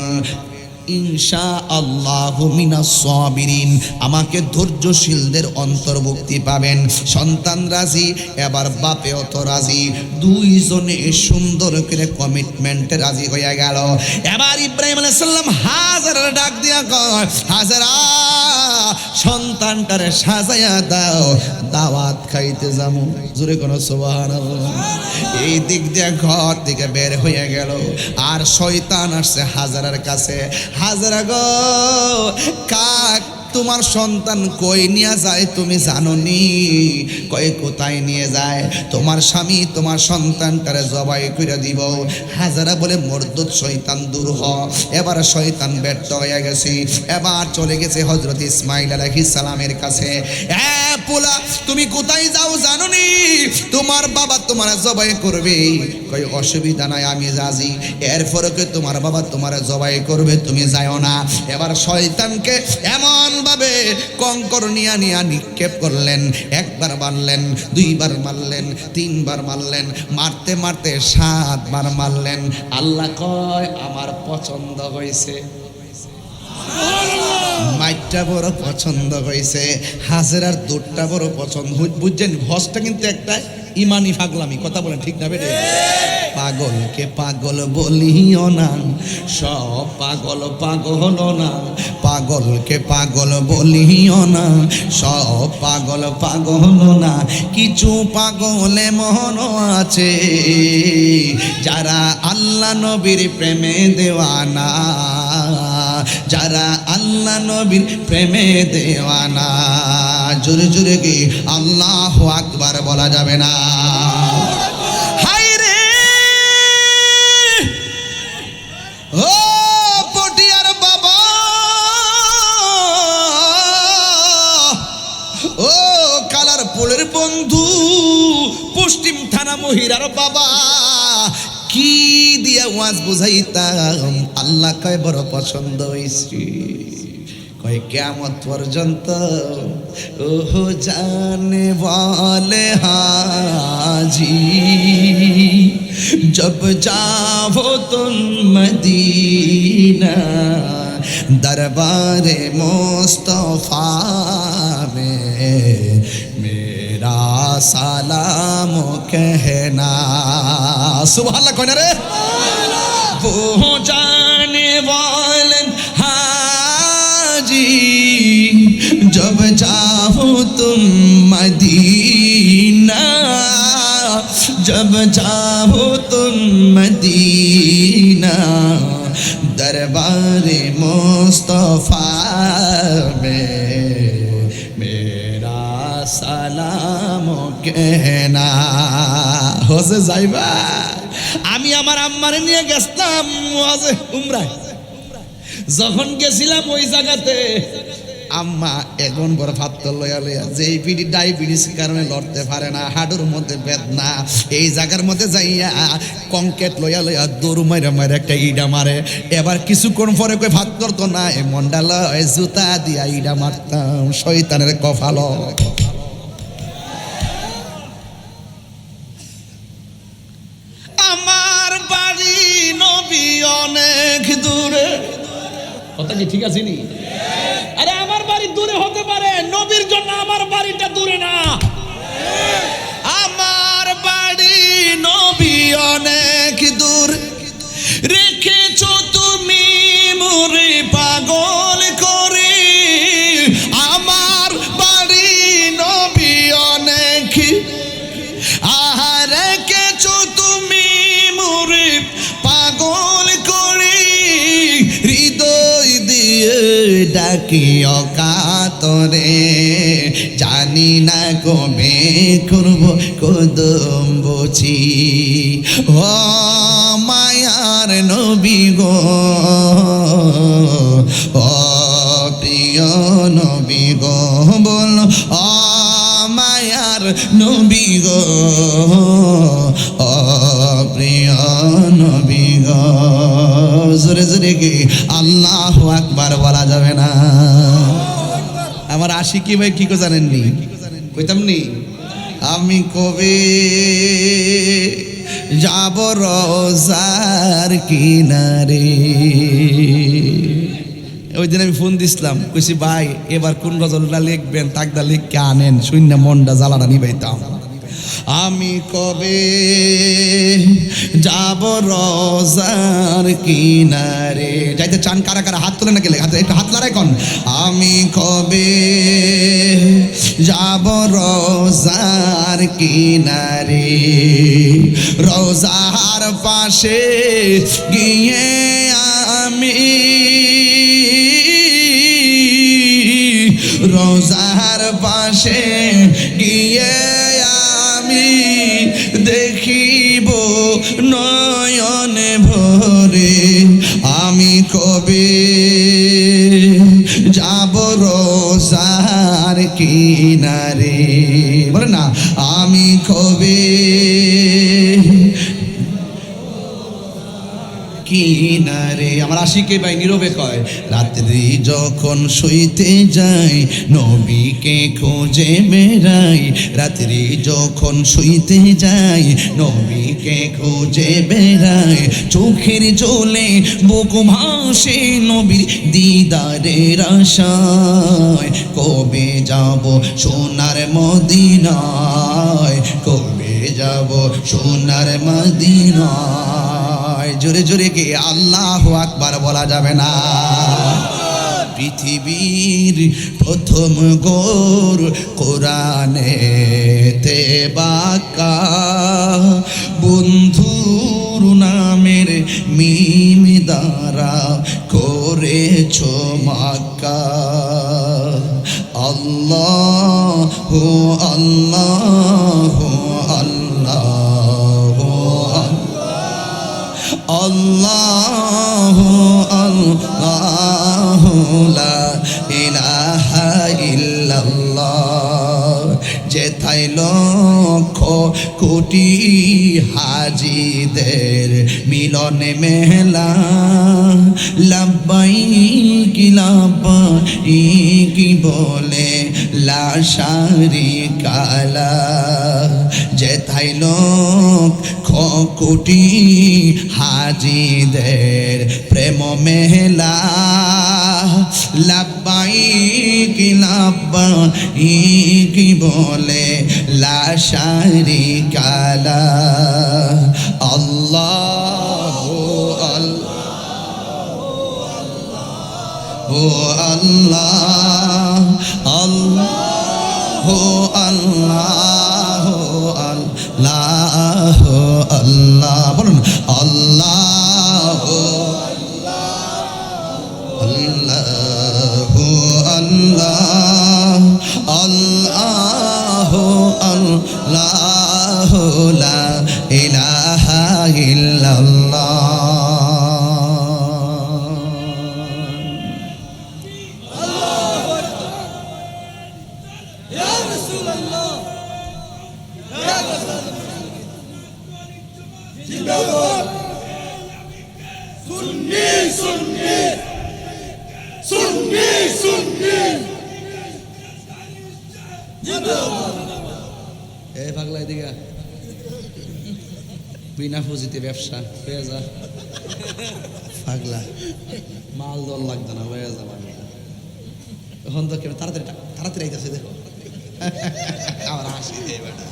ইনশাআল্লাহু মিনাস সাবিরিন, আমাকে ধৈর্যশীলদের অন্তর্ভুক্তি পাবেন। সন্তান রাজি, এবার বাপেও তো রাজি, দুইজনে সুন্দর করে কমিটমেন্টে রাজি হয়ে গেল। এবার ইব্রাহিম আলাইহিস সালাম হাজারের ডাক দিয়া কয়, হাজারা, সন্তানটারে সাজায়া দাও, দাওয়াত খাইতে যাবো। জোরে কোন সুবহানাল্লাহ। এই দিক দিয়ে ঘর থেকে বের হয়ে গেল, আর শয়তান আসছে হাজারার কাছে, হাজারা গো, কাক তোমার সন্তান কই নিয়ে যায় তুমি জানো নি? কয় কোথায় নিয়ে যায়? তোমার স্বামী তোমার সন্তানটারে জবাই করে দিব। হাজারা বলে মরদুদ শয়তান দূর হ। এবার শয়তান ব্যর্থ হয়ে গেছে, এবার চলে গেছে হযরত ইসমাঈল আলাইহিস সালামের কাছে। এ পোলা, তুমি কোথায় যাও জানো নি? তোমার বাবা তোমার জবাই করবে। কই অসুবিধা নাই, আমি রাজি। এরপরে কে তোমার বাবা তোমার জবাই করবে, তুমি যাও না। এবার শয়তানকে এমন ভাবে কঙ্কর নিয়া নিক্ষেপ করলেন। একবার মারলেন, দুইবার মারলেন, তিনবার মারলেন, মারতে মারতে 7 বার মারলেন। আল্লাহ কয় আমার পছন্দ হয়েছে, মাইটটা বড় পছন্দ হয়েছে, হাজেরার দুধটা বড় পছন্দ। বুঝছেন, ভসটা কিন্তু একটা ইমানি পাগলামি, কথা বলেন ঠিক না বেটে? পাগলকে পাগল বলিও না, সব পাগল পাগল না। পাগলকে পাগল বলিও না, সব পাগল পাগল না। কিছু পাগলে মন আছে, যারা আল্লাহ নবীর প্রেমে দেওয়ানা, যারা আল্লাহ নবীর প্রেমে দেওয়ানা। জোরে জোরে কি আল্লাহু আকবার বলা যাবে না? হায় রে ও পটিয়ার বাবা, ও কালারপুরের বন্ধু, পশ্চিম থানা মহিরার বাবা, কি দিয়া ওয়াজ বুঝাইতাম। আল্লাহ কয় বড় পছন্দ হইছে, কয় কিয়ামত পর্যন্ত ওহো জানে वाले हाजी, जब जाओ तुम मदीना, दरबारे मुस्तफा में मेरा सलाम कहना। सुभान अल्लाह कहना रे। वो जाने वाले हाजी जब चाहो तुम मदीना, जब चाहो तुम मदीना, दरबारे मुस्तफा में मेरा सलाम कहना। হোসে যাইবা আমি আমার আম্মারে নিয়ে গেছিলাম ওয়াজে উমরায়। যখন গেছিলাম ওই জায়গাতে আম্মা এখন বড় ফাত্তর লইয়া লইয়া যে পিডি ডায়াবেটিস কারণে লড়তে পারে না, হাডুর মধ্যে বেদনা, এই জায়গার মধ্যে যাইয়া কংক্রিট লইয়া লইয়া দৌড় মাইরা মাইরা একটা ইডা মারে। এবার কিছুক্ষণ পরে কই ফাত্তর তো না, এই মন্ডাল জুতা দিয়া ইডা মারতাম শয়তানের কপাল। আমার বাড়ি নবী অনেক দূরে, কথা কি ঠিক আছে নি? আরে আমার বাড়ি দূরে হতে পারে, নবীর জন্য আমার বাড়িটা দূরে না। আমার বাড়ি নবী অনেক দূর, রেখেছো তুমি মোরে পাগল করে। আমার বাড়ি নবী অনেক, আহা রেখেছো তুমি মোরে পাগল করে। হৃদয় দিয়ে ডাকি অকাতরে, জানি না কবে করব কদম বুঝি। ও মায়ার নবী গো, ও প্রিয় নবী গো, বলো ও মায়ার নবী গো, ও প্রিয় নবী গো। জোরে জোরে কি আল্লাহু আকবার বলা যাবে না? আমার আশিকি ভাই কি করে জানেননি? কইতাম নি আমি কবে যাব রোজার কিনারে। ওই দিন আমি ফোন দিছিলাম, কইছি ভাই এবার কোন গজলটা লিখবেন, তাকদা লিখকে আনেন, শূন্য মনটা জ্বালাটা নিবাইতাম। আমি কবে যাব রোজার কিনারে। যাইতে চান কারা কারা হাত তুলে না গেলে একটু হাত লড়াই কন। আমি কবে যাব রোজার কিনারে, রোজার পাশে গিয়ে আমি, রোজার পাশে গিয়ে আমি দেখিব নয়নে ভরে। আমি কবে যাব রোজার কিনারে, বলে না আমি কবে কিনারে। আমার আশিকে ভাই নীরবে কয়, রাত্রি যখন শুইতে যাই নবীকে খোঁজে বেড়াই। রাত্রি যখন শুইতে যাই নবীকে খোঁজে বেড়াই। চোখের জলে বুক ভাসে নবীর দিদারের আশায়। কবে যাব সোনার মদিনায়, কবে যাব সোনার মদিনায়। জোরে জোরে কে আল্লাহু আকবার বলা যাবে না? পৃথিবীর প্রথম গোর কোরআনেতে বাঁকা, বন্ধুর নামের মিম দ্বারা করেছো মাক্কা। আল্লাহ আল্লাহ আল্লাহ আল্লাহ আল্লাহ লা ইলাহা ইল্লাল্লাহ। যেথায় লক্ষ কোটি হাজিদের মিলনে মেলা, লাব্বাইক লাব্বাইক বলে লা শারিকা লাহ। যেথায় লক্ষ কোটি হাজিদের প্রেম মেলা, লাব্বাইক লাব্বাইক বলে লা শারিকা লাহ আল্লাহু আল্লাহু আল্লাহ আল্লাহু আল্লাহু আল্লাহু আল্লাহ বলুন আল্লাহু আল্লাহু আল্লাহ আল্লাহু আল্লাহু লা ইলাহা ইল্লাল্লাহ এই পাগলা এদিকে বিনা পুঁজিতে ব্যবসা হয়ে যা পাগলা মাল দল লাগতো না হয়ে যা এখন তো কেন তাড়াতাড়ি তাড়াতাড়ি আইতেছে দেখো আমার হাসি দেয় বেটা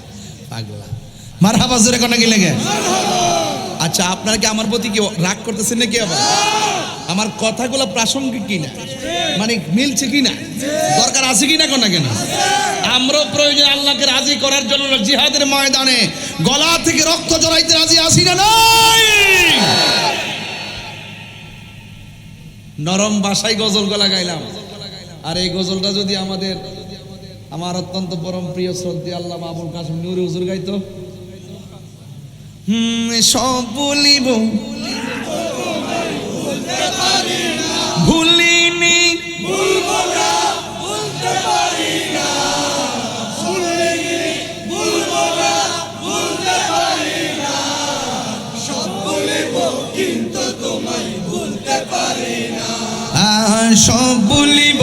পাগলা মারহাবা জোরে কোনা কি লাগে আচ্ছা আপনারা কি আমার প্রতি কি রাগ করতেছেন নাকি আবার আমার কথাগুলো প্রাসঙ্গিক কিনা মানে মিলছে কিনা দরকার আছে কিনা কোনা কেন আমরাও প্রয়োজন আল্লাহকে রাজি করার জন্য জিহাদের ময়দানে গলা থেকে রক্ত জড়াইতে রাজি আছি না নাই নরম ভাষায় গজল গলা গাইলাম আর এই গজলটা যদি আমার অত্যন্ত পরম প্রিয় শ্রদ্ধেয় আল্লামা আবুল কাসেম নূরি হুজুর গাইতো সব বলিব ভুলিনি সব বলিব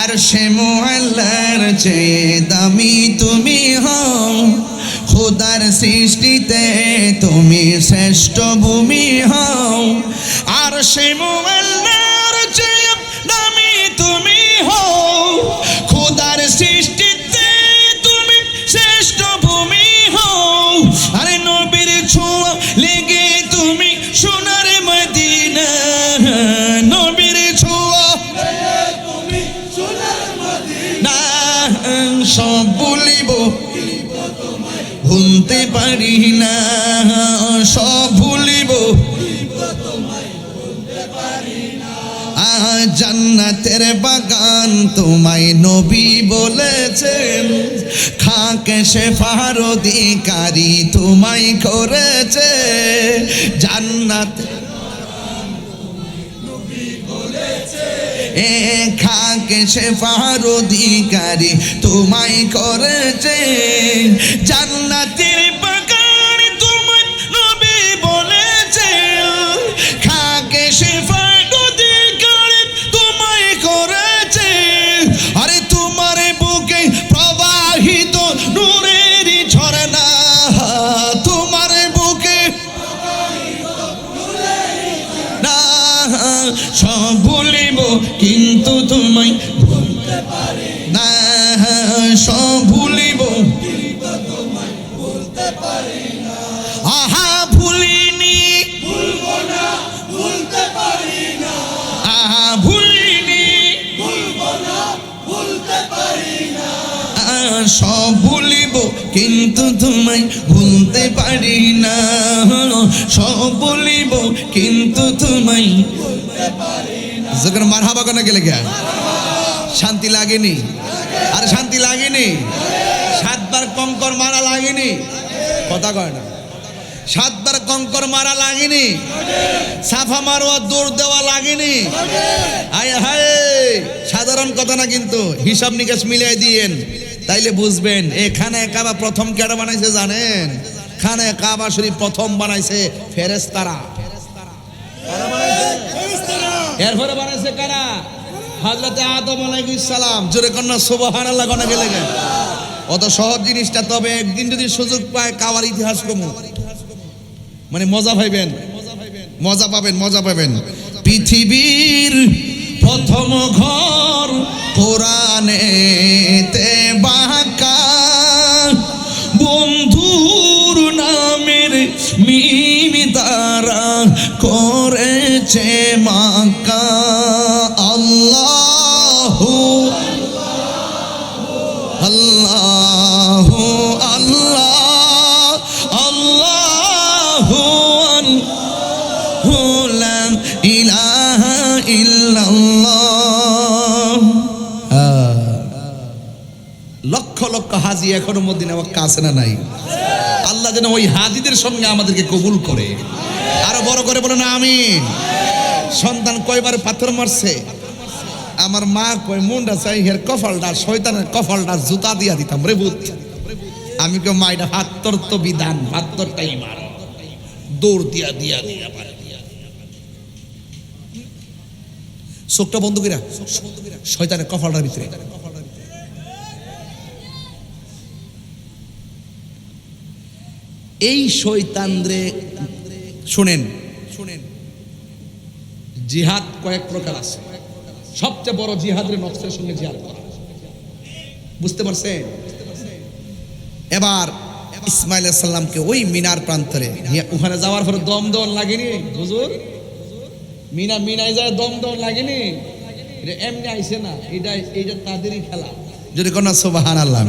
আর সে মোয়াল্লার চেয়ে দামি তুমি হও খোদার সৃষ্টিতে তুমি শ্রেষ্ঠ ভূমি হও আর সে মোয়াল্লার চেয়ে দামি তুমি হও খোদার সৃষ্টিতে তুমি শ্রেষ্ঠ ভূমি হও আরে নবীর ছোঁয়া লেগে তুমি সোনার মদিনা নবীর ছোঁয়া তুমি সোনার মদিনা সব বলিব ভুলতে পারি না সব ভুলিব জান্নাতের বাগান তোমায় নবী বলেছেন খাকে শেফার অধিকারী তোমায় করেছে জান্নাত এ খাকে শেফার অধিকারী তোমায় করেছে জান্নাতের বাগান তোমায় নবী বলেছে খাকে শেফার অধিকারী তোমায় করেছে আরে তোমার বুকে প্রবাহিত নূরের ঝরনা তোমার বুকে না সব ভুলিব কিন্তু তোমায় ভুলতে পারি না সব ভুলিব কিন্তু তোমায় ভুলতে পারি না আহা ভুলিনি ভুলবো না ভুলতে পারি না আহা ভুলিনি ভুলবো না ভুলতে পারি না সব ভুলিব কিন্তু তোমায় ভুলতে পারি না সব ভুলিব কিন্তু তোমায় ভুলতে পারি না যখন মারহাবা কোনা গেলে গিয়া শান্তি লাগেনি আর শান্তি লাগেনি সাতবার কঙ্কর মারা লাগেনি কথা কয় না সাতবার কঙ্কর মারা লাগেনি সাফা মারোয়া দৌড় দেওয়া লাগেনি আয় হায় সাধারণ কথা না কিন্তু হিসাব নিকাশ মিলিয়ে দিয়েন তাইলে বুঝবেন এখানে কাবা প্রথম কেডা বানাইছে জানেন খানে কাবা শরীফ প্রথম বানাইছে ফেরেশতারা এরপরে বানাইছে কারা হযরতে আদম আলাইহিস সালাম জোরে কন্যা সুবহানাল্লাহ কোনা গেলে অত সহজ জিনিসটা তবে একদিন যদি সুযোগ পায় কাবার ইতিহাস কমু মানে মজা পাইবেন মজা পাবেন পৃথিবীর প্রথম ঘর কোরআনেতে বাঁকা বন্ধুর নামের মিম তারা করেছে মাকা আল্লাহু আল্লাহু আল্লাহ আল্লাহু আল্লাহু লা ইলাহা ইল্লাল্লাহ। লক্ষ লক্ষ হাজি এখনো মদিনা মক্কা আছে না নাই? আল্লাহ যেন ওই হাজিদের সঙ্গে আমাদেরকে কবুল করে। আরো বড় করে বলেন আমিন। সন্তান কয়বার পাথর মারছে, আমার মা কয় মুন্ডা চাই হের কফালটা শয়তানের কফালটা জুতা দিয়া দিতাম রে বুত। আমি কেউ মাইটা হাত্তর তো বিধান, হাত্তরটাই মার, দৌড় দিয়া দিয়া দিয়া পারে। চোখটা বন্ধ কইরা শয়তানের কফালটার ভিতরে এই শয়তানরে শুনেন শুনেন। জিহাদ কয়েক প্রকার আছে। সবচেয়ে বড় জিহাদের নফসের সঙ্গে জিহাদ করা, বুঝতে পারছেন? এবার ইসমাইল আলাইহিস সালামকে ওই মিনার প্রান্তরে ওখানে যাওয়ার পরে দম লাগেনি হুজুর? মিনায় যায় দম লাগেনি? এটা এমনি আইছে না, এইটা তাদেরই খেলা। যদি কোন সুবহানাল্লাহ।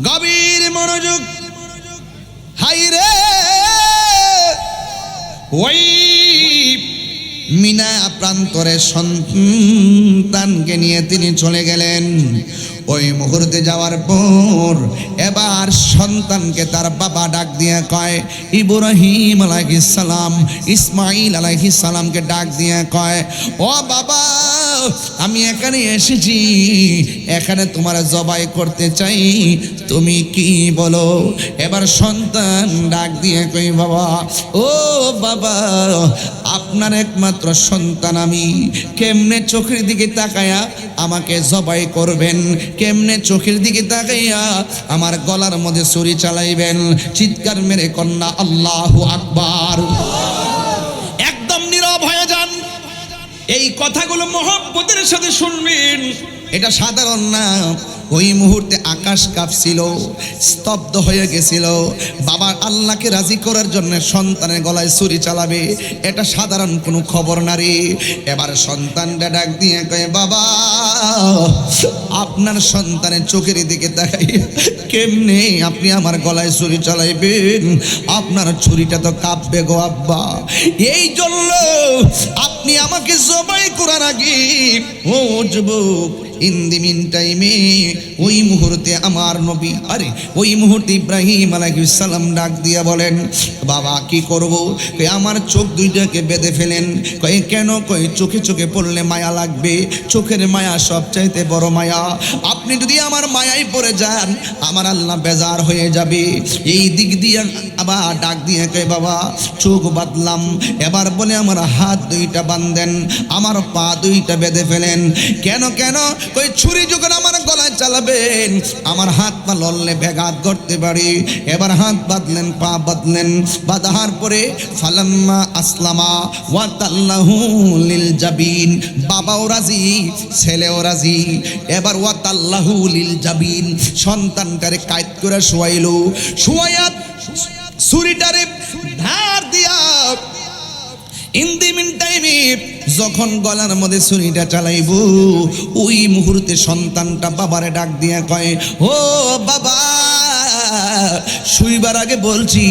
গভীর মনোযোগ। হাইরে ওই মিনা প্রান্তরে সন্তানকে নিয়ে তিনি চলে গেলেন। ওই মুহূর্তে যাওয়ার পর এবার সন্তানকে তার বাবা ডাক দিয়ে কয়, ইব্রাহিম আলাইহিস সালাম ইসমাইল আলাইহিস সালামকে ডাক দিয়ে কয়, ও বাবা আমি এখানে এসেছি, এখানে তোমার জবাই করতে চাই, তুমি কি বলো? এবার সন্তান ডাক দিয়ে কই, বাবা ও বাবা আপনার একমাত্র সন্তান আমি, কেমনে চোখের দিকে তাকায়া আমাকে জবাই করবেন? কেমনে চোখের দিকে তাকাইয়া আমার গলার মধ্যে ছুরি চালাইবেন? চিৎকার মেরে কন্যা আল্লাহু আকবার। একদম নীরব হয়ে যান। এই কথাগুলো মহব্বতের সাথে শুনবেন, এটা সাধারণ না। ওই মুহূর্তে আকাশ কাঁপছিল, স্তব্ধ হয়ে গেছিল। বাবা আল্লাহকে রাজি করার জন্য সন্তানের গলায় ছুরি চালাবে, এটা সাধারণ কোনো খবর না রে। এবার সন্তানটা ডাক দিয়ে কয়, বাবা আপনার সন্তানের চোখের দিকে তাকাই কেমনে আপনি আমার গলায় ছুরি চালাইবেন? আপনার ছুরিটা তো কাঁপবে গো আব্বা। এই জন্য আপনি আমাকে জবাই করার আগে ও যুবক ইন দি মিন টাইমে ওই মুহূর্তে আমার নবী ওই মুহূর্তে ইব্রাহিম আলাইহিস সালাম ডাক দিয়া বলেন, বাবা কি করব? কই আমার চোখ দুইটাকে বেঁধে ফেলেন। কই কেন? কই চোখে চোখে পড়লে মায়া লাগবে, চোখের মায়া সবচাইতে বড় মায়া। আপনি যদি আমার মায়ায় পড়ে যান আমার আল্লাহ বেজার হয়ে যাবে। এই দিক দিয়ে আবার ডাক দিয়ে কই, বাবা চোখ বাঁধলাম। এবার বলে আমার হাত দুইটা বাঁধেন, আমার পা দুইটা বেঁধে ফেলেন। কেন কেন? কই ছুরি যখন আমার গলায় চালাবেন আমার হাত পা লড়লে ব্যাঘাত করতে পারি। এবার হাত বাঁধলেন, পা বাঁধলেন, বাঁধার পরে ফালাম্মা আসলামা ওয়া তাল্লাহু লিল জাবিন, বাবাও রাজি ছেলেও রাজি। এবার ওয়া তাল্লাহু লিল জাবিন, সন্তানটারে কায়দ করে শোয়াইলো। শোয়াইয়া ছুরিটারে ধার দিয়া ইন দি মিন টাইমে যখন গলার মধ্যে ছুরিটা চালাইব ওই মুহূর্তে সন্তানটা বাবারে ডাক দিয়ে কয়, ও বাবা শুইবার আগে বলছি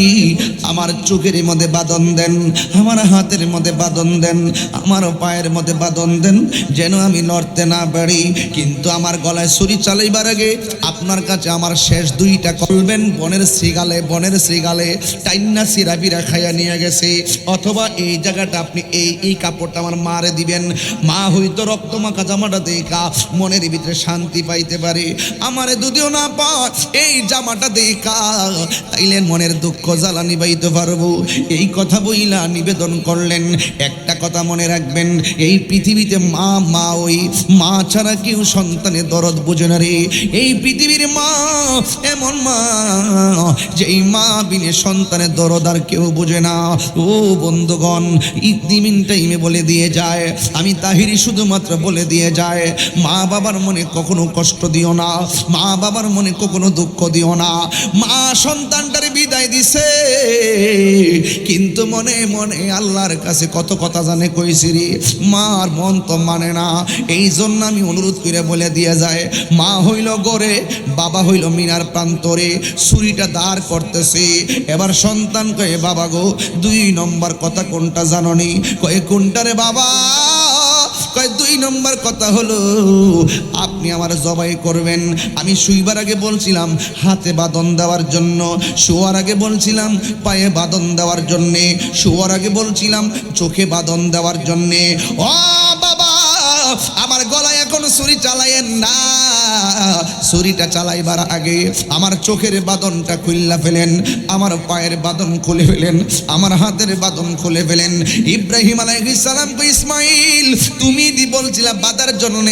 আমার চোখের মধ্যে বাঁধন দেন, আমার হাতের মধ্যে বাঁধন দেন, আমার পায়ের মধ্যে বাঁধন দেন, যেন আমি লড়তে না পারি। কিন্তু আমার গলায় ছুরি চালাইবার আগে আপনার কাছে আমার শেষ দুইটা করবেন বনের শ্রীগালে টাইন্না সিরাবিরা খাইয়া নিয়ে গেছে, অথবা এই জায়গাটা আপনি এই কাপড়টা আমার মারে দিবেন। মা হয়তো রক্তমাখা জামাটা দেখা মনের ভিতরে শান্তি পাইতে পারে। আমারে যদিও না পায় এই জামাটা দেখা তাইলে মনের দুঃখ জ্বালা নিবাইতে পারবো। এই কথা বইলা নিবেদন করলেন। একটা কথা মনে রাখবেন, এই পৃথিবীতে মা ওই মা ছাড়া কেউ সন্তানের দরদ বোঝে না রে। এই পৃথিবীর মা এমন মা, যেই মা বিনে সন্তানের দরদ আর কেউ বোঝে না। ও বন্ধুগণ, ইদিমিন টাইমে বলে দিয়ে যায়, আমি তাহিরি শুধুমাত্র বলে দিয়ে যায়, মা বাবার মনে কখনো কষ্ট দিও না, মা বাবার মনে কখনো দুঃখ দিও না। মা সন্তানটারে বিদায় দিছে, কিন্তু মনে মনে আল্লাহর কাছে কত কথা জানে কইছি রে, মার মন তো মানে না। এই জন্য আমি অনুরোধ করে বলে দিয়ে যায়, মা হইল গড়ে, বাবা হইল মিনার প্রান্তরে, ছুরিটা দাঁড় করতেছে। এবার সন্তান কয়ে, বাবা গো 2 নম্বর কথা কোনটা জাননি? কয়ে কোনটা রে বাবা? কয় 2 নম্বর কথা হলো আপনি আমার জবাই করবেন। আমি শুইবার আগে বলছিলাম হাতে বাঁধন দেওয়ার জন্য, শোয়ার আগে বলছিলাম পায়ে বাঁধন দেওয়ার জন্যে, শোয়ার আগে বলছিলাম চোখে বাঁধন দেওয়ার জন্যে। ও বাবা, আমার গলায় এখন ছুরি চালাইয়েন না, ছুরিটা চালাইবার আগে আমার চোখের বাঁধনটা খুললা ফেলেন, আমার পায়ের বাঁধন খুলে ফেলেন, আমার হাতের বাঁধন খুলে ফেলেন। ইব্রাহিম আলাইহিস সালাম কই, ইসমাইল তুমি বলছিলা বাঁধার জন্য,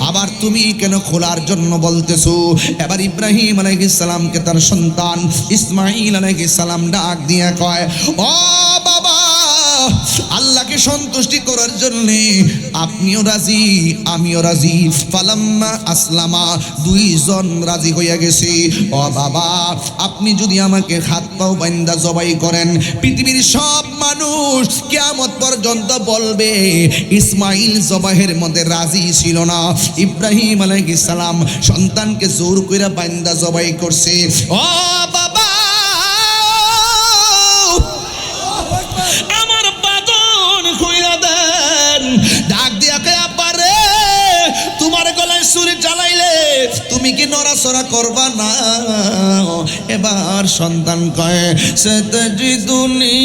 আবার তুমি কেন খোলার জন্য বলতেছো? এবার ইব্রাহিম আলাইহিস সালামকে তার সন্তান ইসমাইল আলাইহিস সালাম ডাক দিয়ে কয়, ও বাবা, আল্লাহকে সন্তুষ্টি করার জন্য আপনিও রাজি আমিও রাজি। ফালাম্মা আসলামা, 2 জন রাজি হইয়া গেছে। ও বাবা, আপনি যদি আমাকে হাত পাও বান্দা জবাই করেন, পৃথিবীর সব মানুষ কিয়ামত পর্যন্ত বলবে ইসমাইল জবাহের মধ্যে রাজি ছিল না। ইব্রাহিম আলাইহিস সালাম সন্তানকে জোর কইরা বান্দা জবাই করছে। ও বাবা, আমার বাঁধন কইরা দেন। ডাক দিয়া কে, আব্বা রে, তোমার গলায় ছুরি চালাইলে তুমি কি নড়াচড়া করবা না? এবার সন্তান কয়, সাতাজিদুনি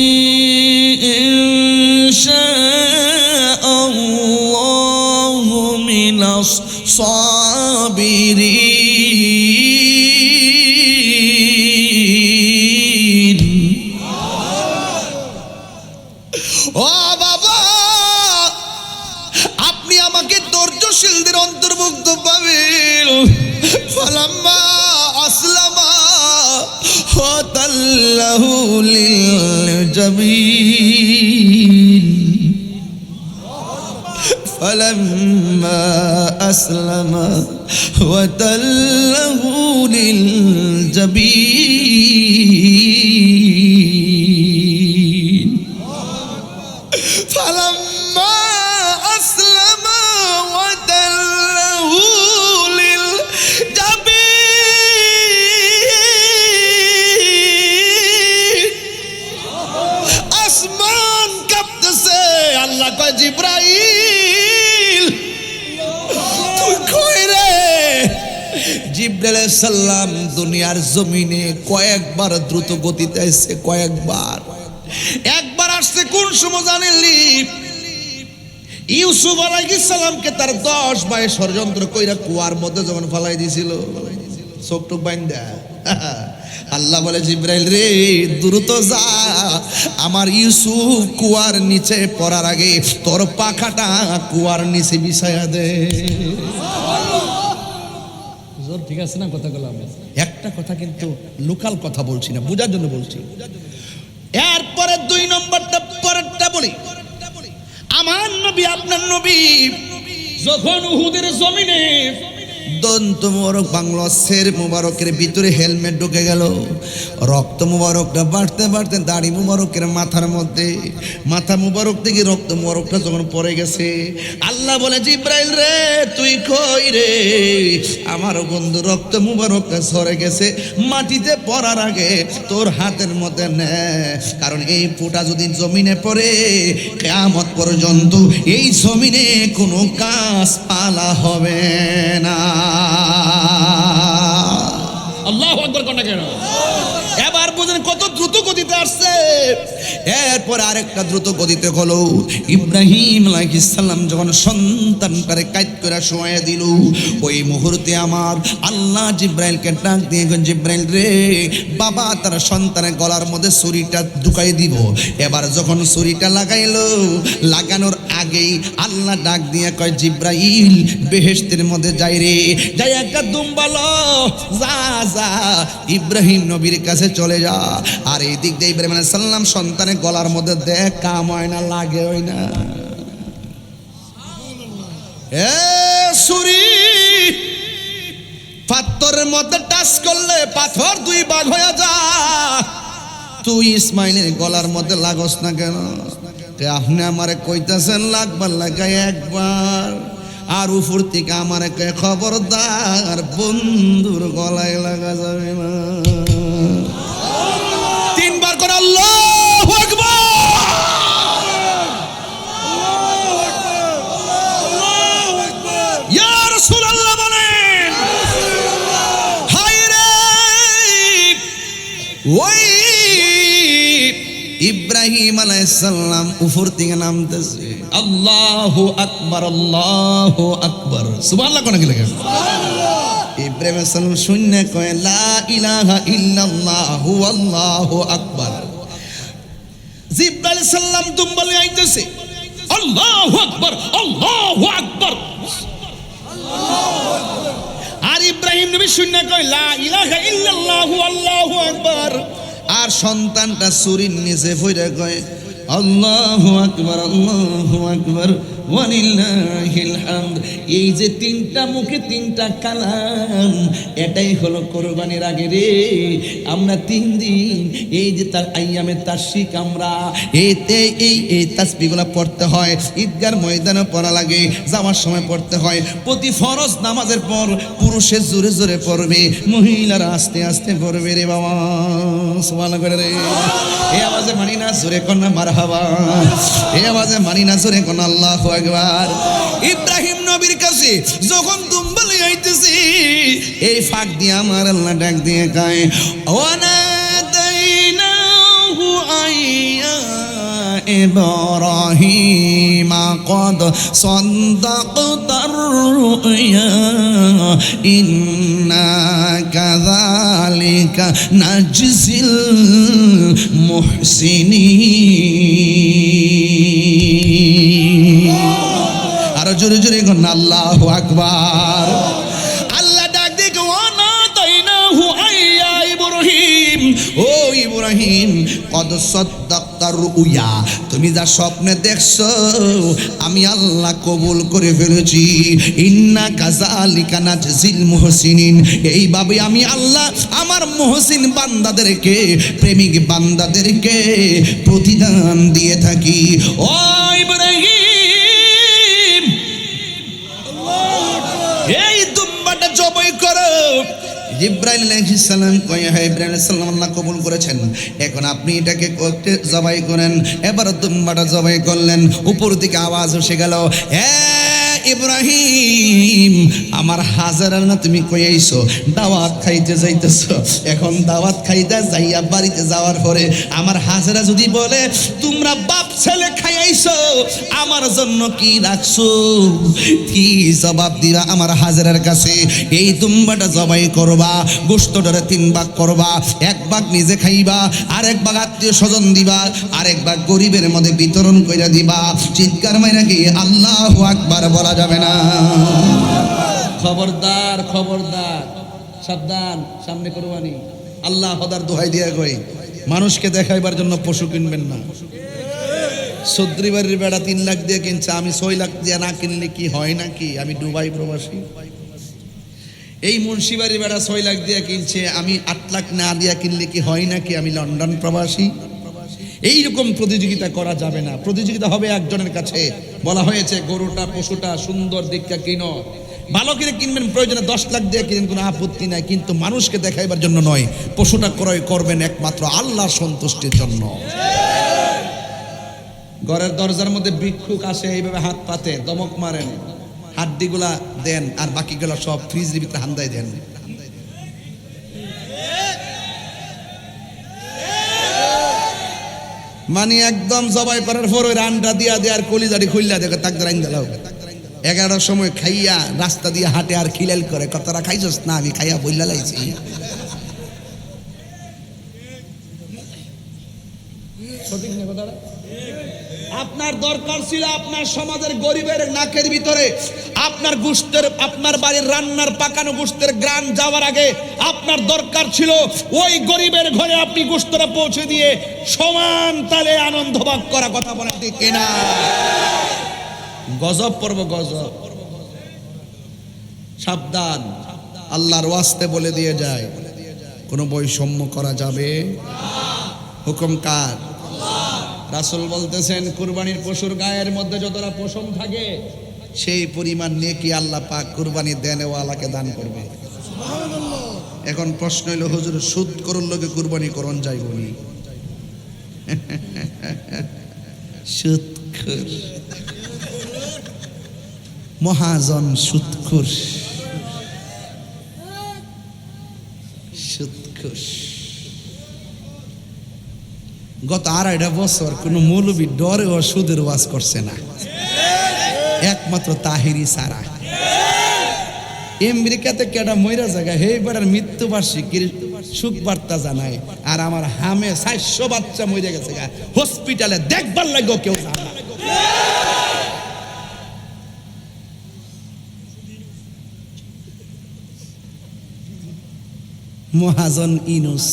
ইনশাআল্লাহু মিনাস সাবিরিন। ও বাবা, আপনি আমাকে ধৈর্যশীলদের অন্তর্ভুক্ত পাবেন। ফালাম্মা আসলামা ওয়া তাল্লাহু লিল জাবিন। ফালাম্মা আসলামা ওয়া তাল্লাহু লিল জাবিন। ফালাম্মা আসলামা ওয়া তাল্লাহু লিল জাবিন। আসমান কাঁপতেছে। আল্লাহ কয়, জিবরাইল তুই কই রে? জিবরাইল আলাইহিস সালাম দুনিয়ার জমিনে কয়েকবার দ্রুত গতিতে আসছে, কয়েকবার। একবার আসছে কোন সময় জানেননি? ইউসুফ আলাইহিস সালামকে তার 10 ভাই ষড়যন্ত্র কইরা কুয়ার মধ্যে যখন ফেলাই দিয়েছিল, চোখটুক বাইন্দা। আল্লাহ বলে, জিবরাইল রে, দ্রুত যা, আমার ইউসুফ কুয়ার নিচে পড়ার আগে তোর পাখাটা কুয়ার নিচে বিছায়া দে। ঠিক আছে না কথাগুলো? একটা কথা কিন্তু লোকাল কথা বলছি না, বোঝার জন্য বলছি। এরপরে 2 নম্বরটা পরেরটা বলি। আমার নবী, আপনার নবী যখন উহুদের জমিনে দন্ত মোবারক বাংলা শের মুবারকের ভিতরে হেলমেট ঢুকে গেল, রক্ত মুবারকটা বাড়তে বাড়তে দাড়ি মুবারকের মাথার মধ্যে, মাথা মুবারক থেকে রক্ত মুবারকটা যখন পড়ে গেছে, আল্লাহ বলে, জিবরাইল রে তুই কই রে? আমার বন্ধু রক্ত মুবারকটা সরে গেছে, মাটিতে পড়ার আগে তোর হাতের মধ্যে নে, কারণ এই ফোঁটা যদি জমিনে পড়ে কিয়ামত পর্যন্ত এই জমিনে কোনো গাছপালা হবে না। আল্লাহু আকবার কোন কেন? এবার বুঝেন কত দ্রুত গতিতে আসছে। এরপর আরেকটা দ্রুত গতিতে হলো, ইব্রাহিম আলাইহিস সালাম যখন সন্তানটারে কাইত করে শোয়া দিল, ওই মুহূর্তে আমার আল্লাহ জিব্রাইলকে ডাক দিয়ে জিব্রাইল রে, বাবা তার সন্তানের গলার মধ্যে ছুরিটা ঢুকাই দিব। এবার যখন ছুরিটা লাগাইলো, লাগানোর আগেই আল্লাহ ডাক দিয়ে কয়, জিব্রাইল বেহেশতের মধ্যে যাই রে, যাই একটা দুম্বালো, যা যা ইব্রাহিম নবীর কাছে চলে যা। আর এই দিক দিয়ে ইব্রাহিম আলাইহিস সালাম সন্তানের গলার মধ্যে দেখ কাম হয় না, লাগে হয় না। এ ছুরি পাথরের মধ্যে টাচ করলে পাথর দুই ভাগ হয়ে যা, তুই ইসমাইলের গলার মধ্যে লাগস না কেন? আপনি আমারে কইতাছেন লাগবার লাগাই একবার, আর উপর থেকে আমারে কয় খবরদার বন্ধুর গলায় লাগা যাবে না। তিনবার করে আল্লাহু আকবার। ইয়া রাসূলুল্লাহ বলেন, হায় রে ওই ইব্রাহিম আলাইহিস সালাম উপর থেকে নামতেছে, আল্লাহু আকবার, আল্লাহু আকবার, সুবহানাল্লাহ কোন কি লাগে? ইব্রাহিম আলাইহিস সালাম শূন্য কয় লা ইলাহা ইল্লাল্লাহু আল্লাহু আকবার। জিব্রাইল আলাইহিস সালাম দুম্বালে আইতেছে, আল্লাহু আকবার, আল্লাহু আকবার, আর ইব্রাহিম নবী শূন্য কয় লা ইলাহা ইল্লাল্লাহু আল্লাহু আকবার। আর সন্তানটা ছুরির নিচে পড়ে কয় আল্লাহু আকবার, আল্লাহু আকবার, ওয়ালিল্লাহিল হামদ। এই যে তিনটা মুখে তিনটা কালাম, এটাই হলো কোরবানির আগে রে। আমরা 3 দিন এই যে তার আইয়ামে তাশরিক, আমরা এই তাসবিহগুলো পড়তে হয়, ঈদগার ময়দানে পড়া লাগে, যাওয়ার সময় পড়তে হয়। প্রতি ফরজ নামাজের পর পুরুষের জোরে জোরে পড়বে, মহিলারা আস্তে আস্তে পড়বে রে বাবা, সুবহানাল্লাহ করে রে। এই আওয়াজে মানি না, জোরে কোন না মারহাবা। এই আওয়াজে মানি না, জোরে কোন আল্লাহু আকবার। ইব্রাহিম নবীর কাছে যখন দুম্বালে আইতেছে, এই ফাঁক দিয়ে আমার আল্লাহ ডাক দিয়ে কয়, ওয়ানাদাইনাহু আইয়া ইব্রাহিম قد صدقت الرؤيا إنا كذلك نجزي المحسنين। আর জোরে জোরে কোন আল্লাহু আকবার। আল্লাহ ডাক দিয়ে ওয়ানাদাইনাহু আইয়া ইব্রাহিম, ও ইব্রাহিম কদ সাদ্দাক্তার রুয়া, তুমি যা স্বপ্নে দেখছো আমি আল্লাহ কবুল করে ফেলেছি। ইন্না কাযালিকা নাজজিল মুহসিনিন, এইভাবে আমি আল্লাহ আমার মুহসিন বান্দাদেরকে, প্রেমিক বান্দাদেরকে প্রতিদান দিয়ে থাকি। ও ইব্রাহিম, এই দুম্বাটা জবাই করো। জিব্রাইল আলাইহিস সালাম কয়, হ্যাঁ ইব্রাহিম আলাইহিস সালাম আল্লাহ কবুল করেছেন, এখন আপনি এটাকে করতে জবাই করেন। এবার দুম্বাটা জবাই করলেন, উপর দিকে আওয়াজ এসে গেল, ইব্রাহিম আমার হাজারা না তুমি কই আইছো, দাওয়াত খাইতে যাইতেছো। এখন দাওয়াত খাইতে যাইয়া বাড়িতে যাওয়ার পরে আমার হাজারা যদি বলে তোমরা বাপ ছেলে খাই আইছো, আমার জন্য কি রাখছো, কি জবাব দিবা আমার হাজারার কাছে? এই দুম্বাটা জবাই করবা, গোশতটারে 3 ভাগ করবা, 1 ভাগ নিজে খাইবা, আর 1 ভাগ আত্মীয় স্বজন দিবা, আর 1 ভাগ গরিবের মধ্যে বিতরণ কইরা দিবা। চিৎকার মাইরা কি আল্লাহু আকবার বলা যাবে না? খবরদার, খবরদার, সাবধান, সামনে কোরবানি। আল্লাহ খোদার দোহাই দিয়া কই, মানুষকে দেখাইবার জন্য পশু কিনবেন না। সদ্রি বাড়ির বেড়া 3 লাখ দিয়ে কিনছে, আমি 6 লাখ দিয়ে না কিনলে কি হয় নাকি? আমি দুবাই প্রবাসী। এই মুন্সিবাড়ির বেড়া 6 লাখ দিয়ে কিনছে, আমি 8 লাখ না দিয়া কিনলে কি হয় নাকি? আমি লন্ডন প্রবাসী। এইরকম প্রতিযোগিতা করা যাবে না। প্রতিযোগিতা হবে একজনের কাছে। বলা হয়েছে গরুটা পশুটা সুন্দর দেখতে কিনো, ভালো করে কিনবেন, প্রয়োজনে 10 লাখ দিয়ে কিনেন, কোনো আপত্তি নাই, কিন্তু মানুষকে দেখাইবার জন্য নয়। পশুটা ক্রয় করবেন একমাত্র আল্লাহর সন্তুষ্টির জন্য। ঘরের দরজার মধ্যে ভিক্ষুক আসে, এইভাবে হাত পাতে দমক মারেন, হাড্ডিগুলা দেন, আর বাকিগুলা সব ফ্রিজের ভিতরে হান্দাই দেন। মানে একদম জবাই করার পর ওই রানটা দিয়া দেয়ার কলিজাড়ি খুললা দেখে তাক রাইন দিলাও 11টার সময় খাইয়া রাস্তা দিয়ে হাঁটে আর খিলাল করে কতটা খাইছস না আমি খাইয়া বইলা লাইছি সঠিক না কথাটা আপনার দরকার ছিল আপনার সমাজের গরিবের নাকের ভিতরে আপনার গোশতের আপনার বাড়ির রান্নার পাকানো গোশতের গ্রান যাওয়ার আগে আপনার দরকার ছিল ওই গরিবের ঘরে আপনি গোশতটা পৌঁছে দিয়ে সমান তালে আনন্দ ভাগ করা কথা বলা ঠিক কিনা গজব পড়ব গজব সাবধান আল্লাহর ওয়াস্তে বলে দিয়ে যায় কোনো বৈষম্য করা যাবে হুকুম কার রাসূল বলতেছেন কুরবানির পশুর গায়ের মধ্যে যতটা পশম থাকে সেই পরিমাণ নেকি আল্লাহ পাক কুরবানি দেনওয়ালাকে দান করবে সুবহানাল্লাহ এখন প্রশ্ন হলো হুজুর সুদ করুন লোকে কুরবানি করন যাইবনি সুদখোর মহাজন সুদখোর সুদখোর গত 2.5 বছর কোনো মৌলবী ডরে ও সুদের ওয়াজ করছে না একমাত্র তাহিরি সারা আমেরিকাতে কেডা মইরা জায়গা হে বেড়ার মৃত্যুবার্ষিকীর সুখ বার্তা জানায় আর আমার হামে 400 বাচ্চা মরে গেছে হসপিটালে দেখবার লাগো কেউ জানা মহাজন ইনুস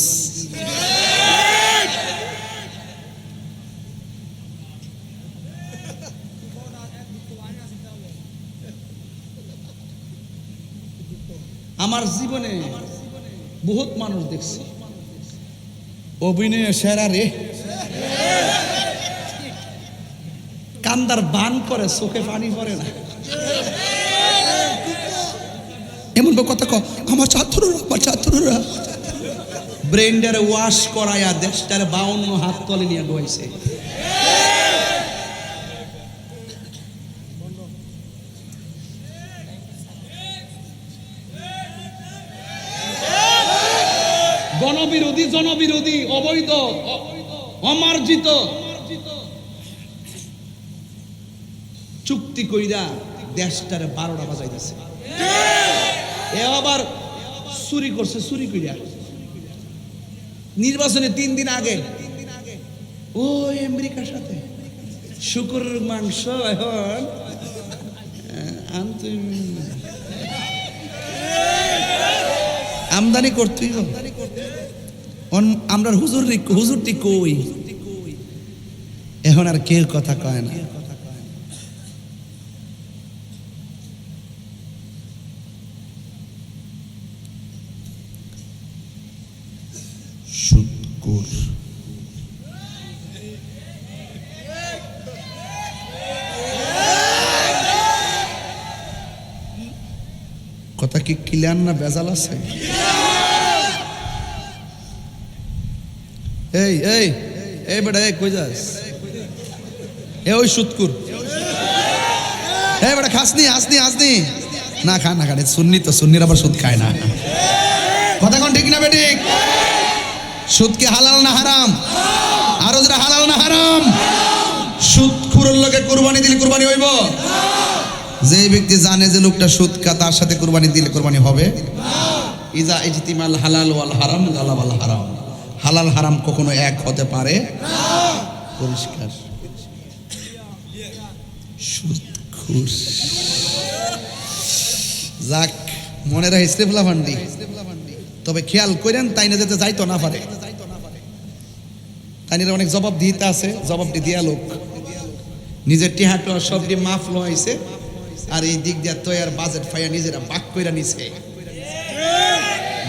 আমার জীবনে বহুত মানুষ দেখছি অভিনয় সেরা রে কান্দার বান করে চোখে পানি পড়ে না এমন কথা কো আমার ছাত্ররা ব্রেন্ডারে ওয়াশ করায়া দেশটারে 52 হাত তলে নিয়ে বইছে গণবিরোধী জনবিরোধী অবৈধ অমার্জিত চুক্তি কইরা দেশটারে 12টা বাজাইতেছে এ আবার চুরি করছে চুরি কইরা নির্বাচনে 3 দিন আগে ও আমেরিকার সাথে শুকরের মাংস এখন আমদানি করতেই আমরা হুজুরটি কই এখন আর কেউ কথা কয় না শুকর কথা কি ক্লিয়ার না বেজাল আছে এই এই এই বেটা এই কই যাস এই ওই সুদকুর এই বেটা খাসনি আসনি না খা না খানে সুন্নির আবার সুদ খায় না কথা কোন ঠিক না বেঠিক সুদ কি হালাল না হারাম আর ওরা হালাল না হারাম সুদখোরের লগে কুরবানি দিলে কুরবানি হইব যে ব্যক্তি জানে যে লোকটা সুদ খা তার সাথে কুরবানি দিলে কুরবানি হবে ইজা ইজতিমাল হালাল ওয়াল হারাম গালাবাল হারাম হালাল হারাম কখনো এক হতে পারে না পরিষ্কার সুদখোর যাক মনে রাখি ইসলাফলা ভান্ডি তবে খেয়াল করেন তাই না যেতে যাইতো না পারে তাই অনেক জবাব দিতে আছে জবাবটি দিয়া লোক নিজের টিহাটো সবটি মাফ লইছে আর এই দিক দিয়া তৈয়ার বাজেট ফাইয়া নিজেরা বাক কইরা নিছে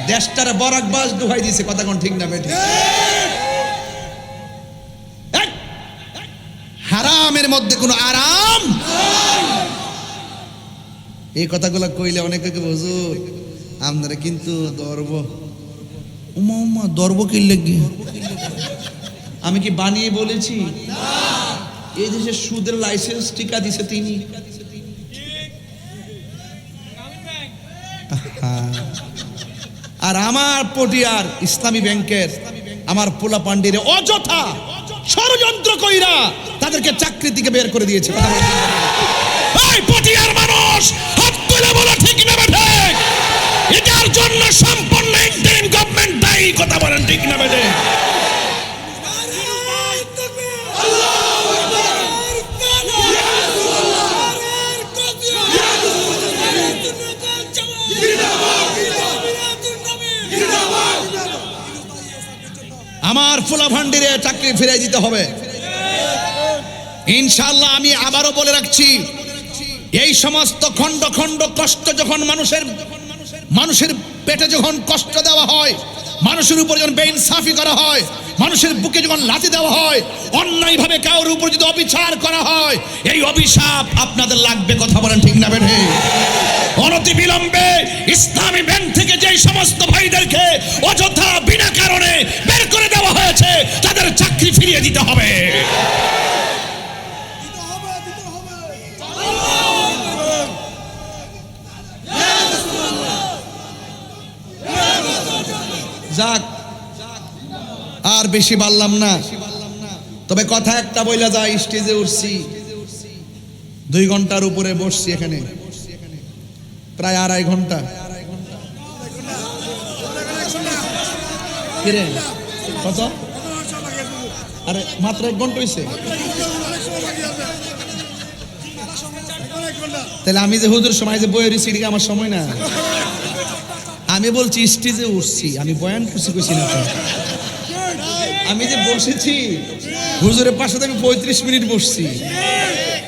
দেশটারে বরাক বাস ডুবাই দিছে কথা কোন ঠিক না বেটি হারামের মধ্যে কোনো আরাম এই কথাগুলো কইলে অনেকে হুজুর আপনারা কিন্তু দর্ব উমা দর্ব কি লাগি আমি কি বানিয়ে বলেছি এই দেশে সুদের লাইসেন্স টিকা দিছে তিনি আর আমার পটিয়ার ইসলামী ব্যাংকের আমার পোলা পান্ডিরে অযথা ষড়যন্ত্র কইরা তাদেরকে চাকরি থেকে বের করে দিয়েছে। কথা বলেন। এই পটিয়ার মানুষ হাত তুলে বলো ঠিক না বেঠে? এটার জন্য সম্পূর্ণ ইন্টারিম গভর্নমেন্ট দায়ী। কথা বলেন ঠিক না বেঠে? আমার ফুলাফান্ডিরে চাকরি ফিরিয়ে দিতে হবে ইনশাআল্লাহ। আমি আবারও বলে রাখছি, এই সমস্ত খণ্ড খণ্ড কষ্ট যখন মানুষের পেটে যখন কষ্ট দেওয়া হয়, মানুষের উপর যখন বেইনসাফি করা হয়, মানুষের বুকে যখন লাথি দেওয়া হয়, অন্যায়ভাবে কারোর উপর যদি অবিচার করা হয়, এই অভিশাপ আপনাদের লাগবে। কথা বলেন ঠিক না বেঠে? অনতি বিলম্বে ইসলামী ব্যাংক থেকে যে সমস্ত ভাইদেরকে অযথা বিনা কারণে বের করে দেওয়া হয়েছে, তাদের চাকরি ফিরিয়ে দিতে হবে। যাক, আর বেশি বললাম না, তবে কথা একটা বইলা যায়। স্টেজে উঠছি, 2 ঘন্টার উপরে বসছি এখানে, প্রায় 2.5 ঘন্টা। কিরে কত? আরে মাত্র 1 ঘন্টা হয়েছে। তাহলে আমি যে হুজুর সময় যে বইয়ের সিটিকে আমার সময় না। আমি বলছি স্টেজে উঠছি, আমি বয়ান করছি কইছি না তো। আমি যে বসেছি হুজুরের পাশে আমি 35 মিনিট বসছি,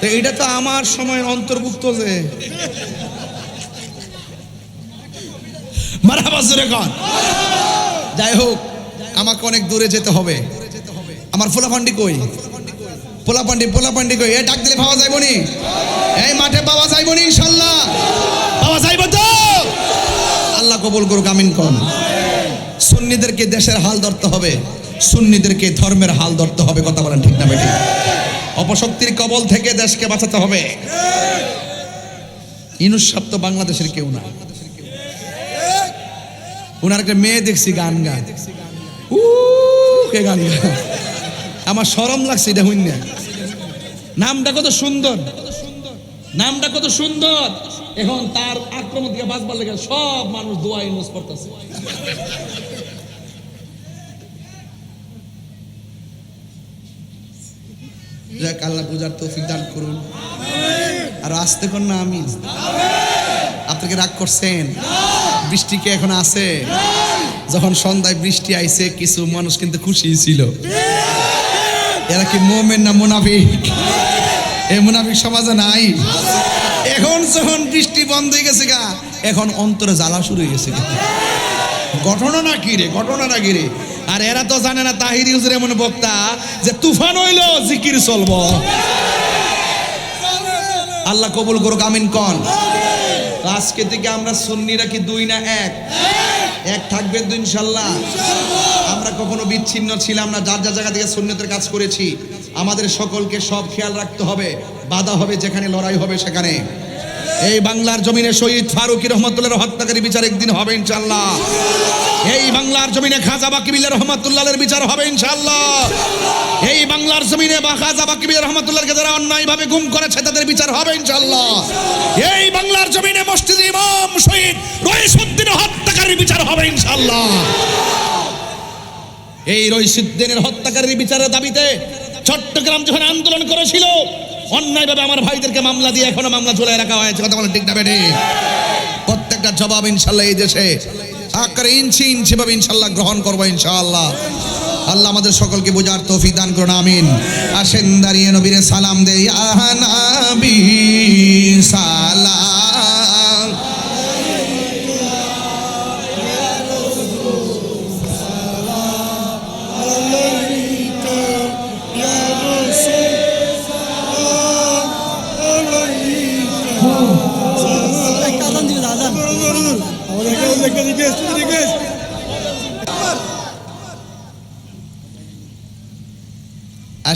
তো এটা তো আমার সময়ের অন্তর্ভুক্ত। যে মারহাবা জোরে কর। যাই হোক, আমাকে অনেক দূরে যেতে হবে। আমার পোলাপান্ডি কই? পোলাপান্ডি কই? এ ডাক দিলে পাওয়া যাইবনি? এই মাঠে পাওয়া যাইবনি? ইনশাআল্লাহ পাওয়া যাইব তো? আল্লাহ কবুল করুক, আমিন কোন। সুন্নিদেরকে দেশের হাল ধরতে হবে, সুন্নিদেরকে ধর্মের হাল ধরতে হবে। কথা বলেন ঠিক না বেঠিক? অপশক্তির কবল থেকে দেশকে বাঁচাতে হবে। ইনুস সাহেব তো বাংলাদেশের কেউ না। ওনার একটা মেয়ে দেখছি গান গান, কে গান গান, আমার শরম লাগছে এটা হইন না। নামটা কত সুন্দর, নামটা কত সুন্দর। এখন তার আক্রমণ থেকে বাঁচবার লেগে সব মানুষ দোয়া ইউনুস পড়তেছে। যাক, আল্লাহ বুঝার তৌফিক দান করুন। আর আসতে কোন না আমি, আপনাকে রাগ করছেন? বৃষ্টি কি এখন আছে? যখন সন্ধ্যায় বৃষ্টি আইছে কিছু মানুষ কিন্তু খুশি ছিল। এরা কি মুমিন না মুনাফিক? এই মুনাফিক সমাজে নাই। এখন যখন বৃষ্টি বন্ধ হয়ে গেছে গা, এখন অন্তরে জ্বালা শুরু হয়ে গেছে। ঘটনা না কি রে, ঘটনা না কি রে? আর এরা তো জানে না তাহিরি হুজুর এমন বক্তা যে তুফান হইলো জিকির চলবো। আল্লাহ কবুল করুক, আমিন কোন। আজকে থেকে আমরা সুন্নিরা কি 2 না 1? এক থাকবেন তো ইনশাআল্লাহ। আমরা কখনো বিচ্ছিন্ন ছিলাম না, যার যার জায়গা থেকে সুন্নতের কাজ করেছি। আমাদের সকলকে সব খেয়াল রাখতে হবে। বাধা হবে যেখানে, লড়াই হবে সেখানে। এই বাংলার জমিনে শহীদ ফারুকী রহমতুল্লাহর হত্যাকারী বিচার একদিন হবে ইনশাআল্লাহ। এই বাংলার জমিনে খাজা বাকিবিল্লাহ রহমতুল্লাহর বিচার হবে ইনশাআল্লাহ। এই বাংলার জমিনে খাজা বাকিবিল্লাহ রহমতুল্লাহকে যারা অন্যায়ভাবে গুম করেছে তাদের বিচার হবে ইনশাআল্লাহ। এই বাংলার জমিনে মসজিদ ইমাম শহীদ রইসুদ্দিন হত্যাকারীর বিচার হবে ইনশাআল্লাহ। এই রইসুদ্দিনের হত্যাকারীর বিচারের দাবিতে চট্টগ্রাম যখন আন্দোলন করেছিল, অন্যায়ভাবে আমার ভাইদেরকে মামলা দিয়ে এখনো মামলা ঝুলিয়ে রাখা হয়েছে। কথা বলেন ঠিক না বেঠি? প্রত্যেকটা জবাব ইনশাআল্লাহ এই দেশে আকারে ইঞ্চি ইঞ্চি ভাবে ইনশাআল্লাহ গ্রহণ করবো ইনশাআল্লাহ। আল্লাহ আমাদের সকলকে বোঝার তৌফিক দান করুন, আমিন। আসেন দাঁড়িয়ে নবীরে সালাম দে, ইয়া নবী সালাম।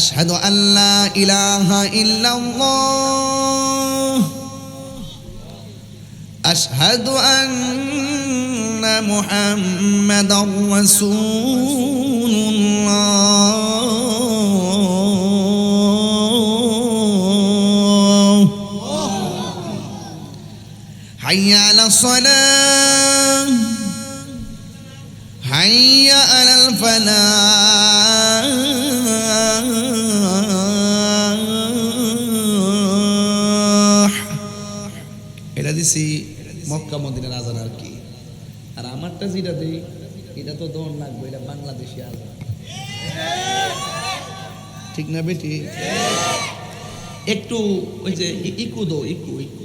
أشهد أن لا إله إلا الله أشهد أن محمدا رسول الله হাইয়া আলাস সালাহ হাইয়া আলাল ফালাহ এটা দিছি মক্কা মদিনার আজান আর কি। আর আমারটা যেটা দেই এটা তো দন লাগবে, এটা বাংলাদেশি আজান, ঠিক না বেটি? একটু ওই যে ইকু দো, ইকু ইকু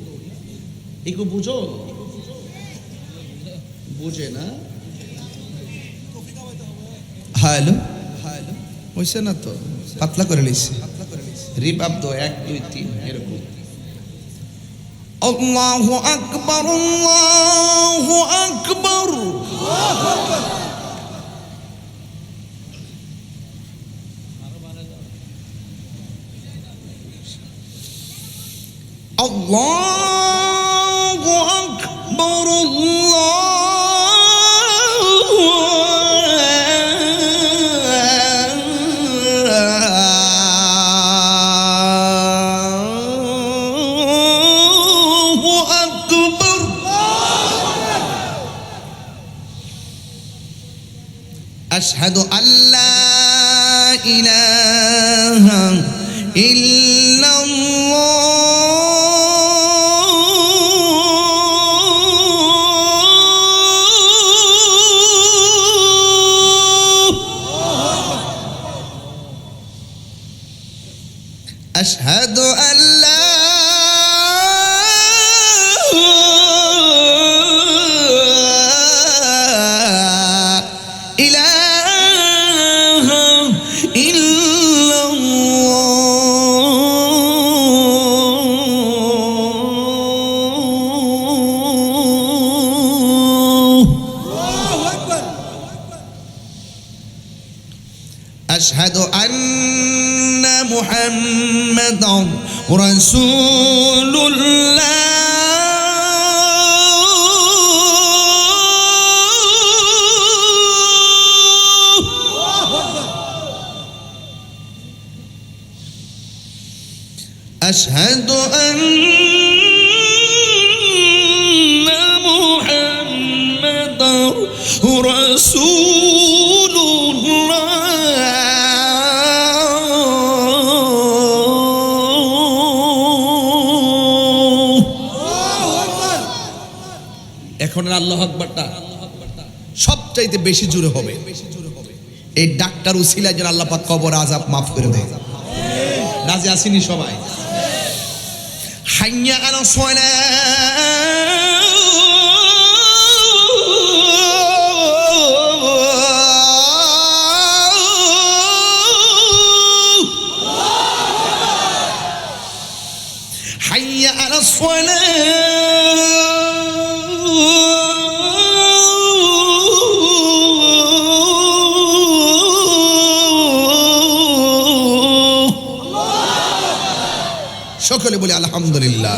ইকু বুঝো, বুঝে না? হ্যালো হ্যালো হইছে না তো, পাতলা করে লিখছে, রিবাব দো 1 2 3 এরকম। আল্লাহু আকবার আল্লাহু আকবার আল্লাহু আকবার আল্লাহু আকবার। আশহাদু আল্লা ইলাহা ইল্লাল্লাহ আশহাদু আল্লা ইলাহা আশহাদু আন্না মুহাম্মাদান রাসূলুল্লাহ আশহাদু আন্না মুহাম্মাদান রাসূলুল্লাহ। এখন আল্লাহু আকবারটা সবচাইতে বেশি জোরে হবে। এই ডাক্তার উসিলায় যেন আল্লাহ পাক কবর আযাব মাফ করে দেয়। রাজি আসেনি সবাই? হাইয়া আলাস সালাহ হাইয়া আলাস সালাহ। সকলে বলি আলহামদুলিল্লাহ।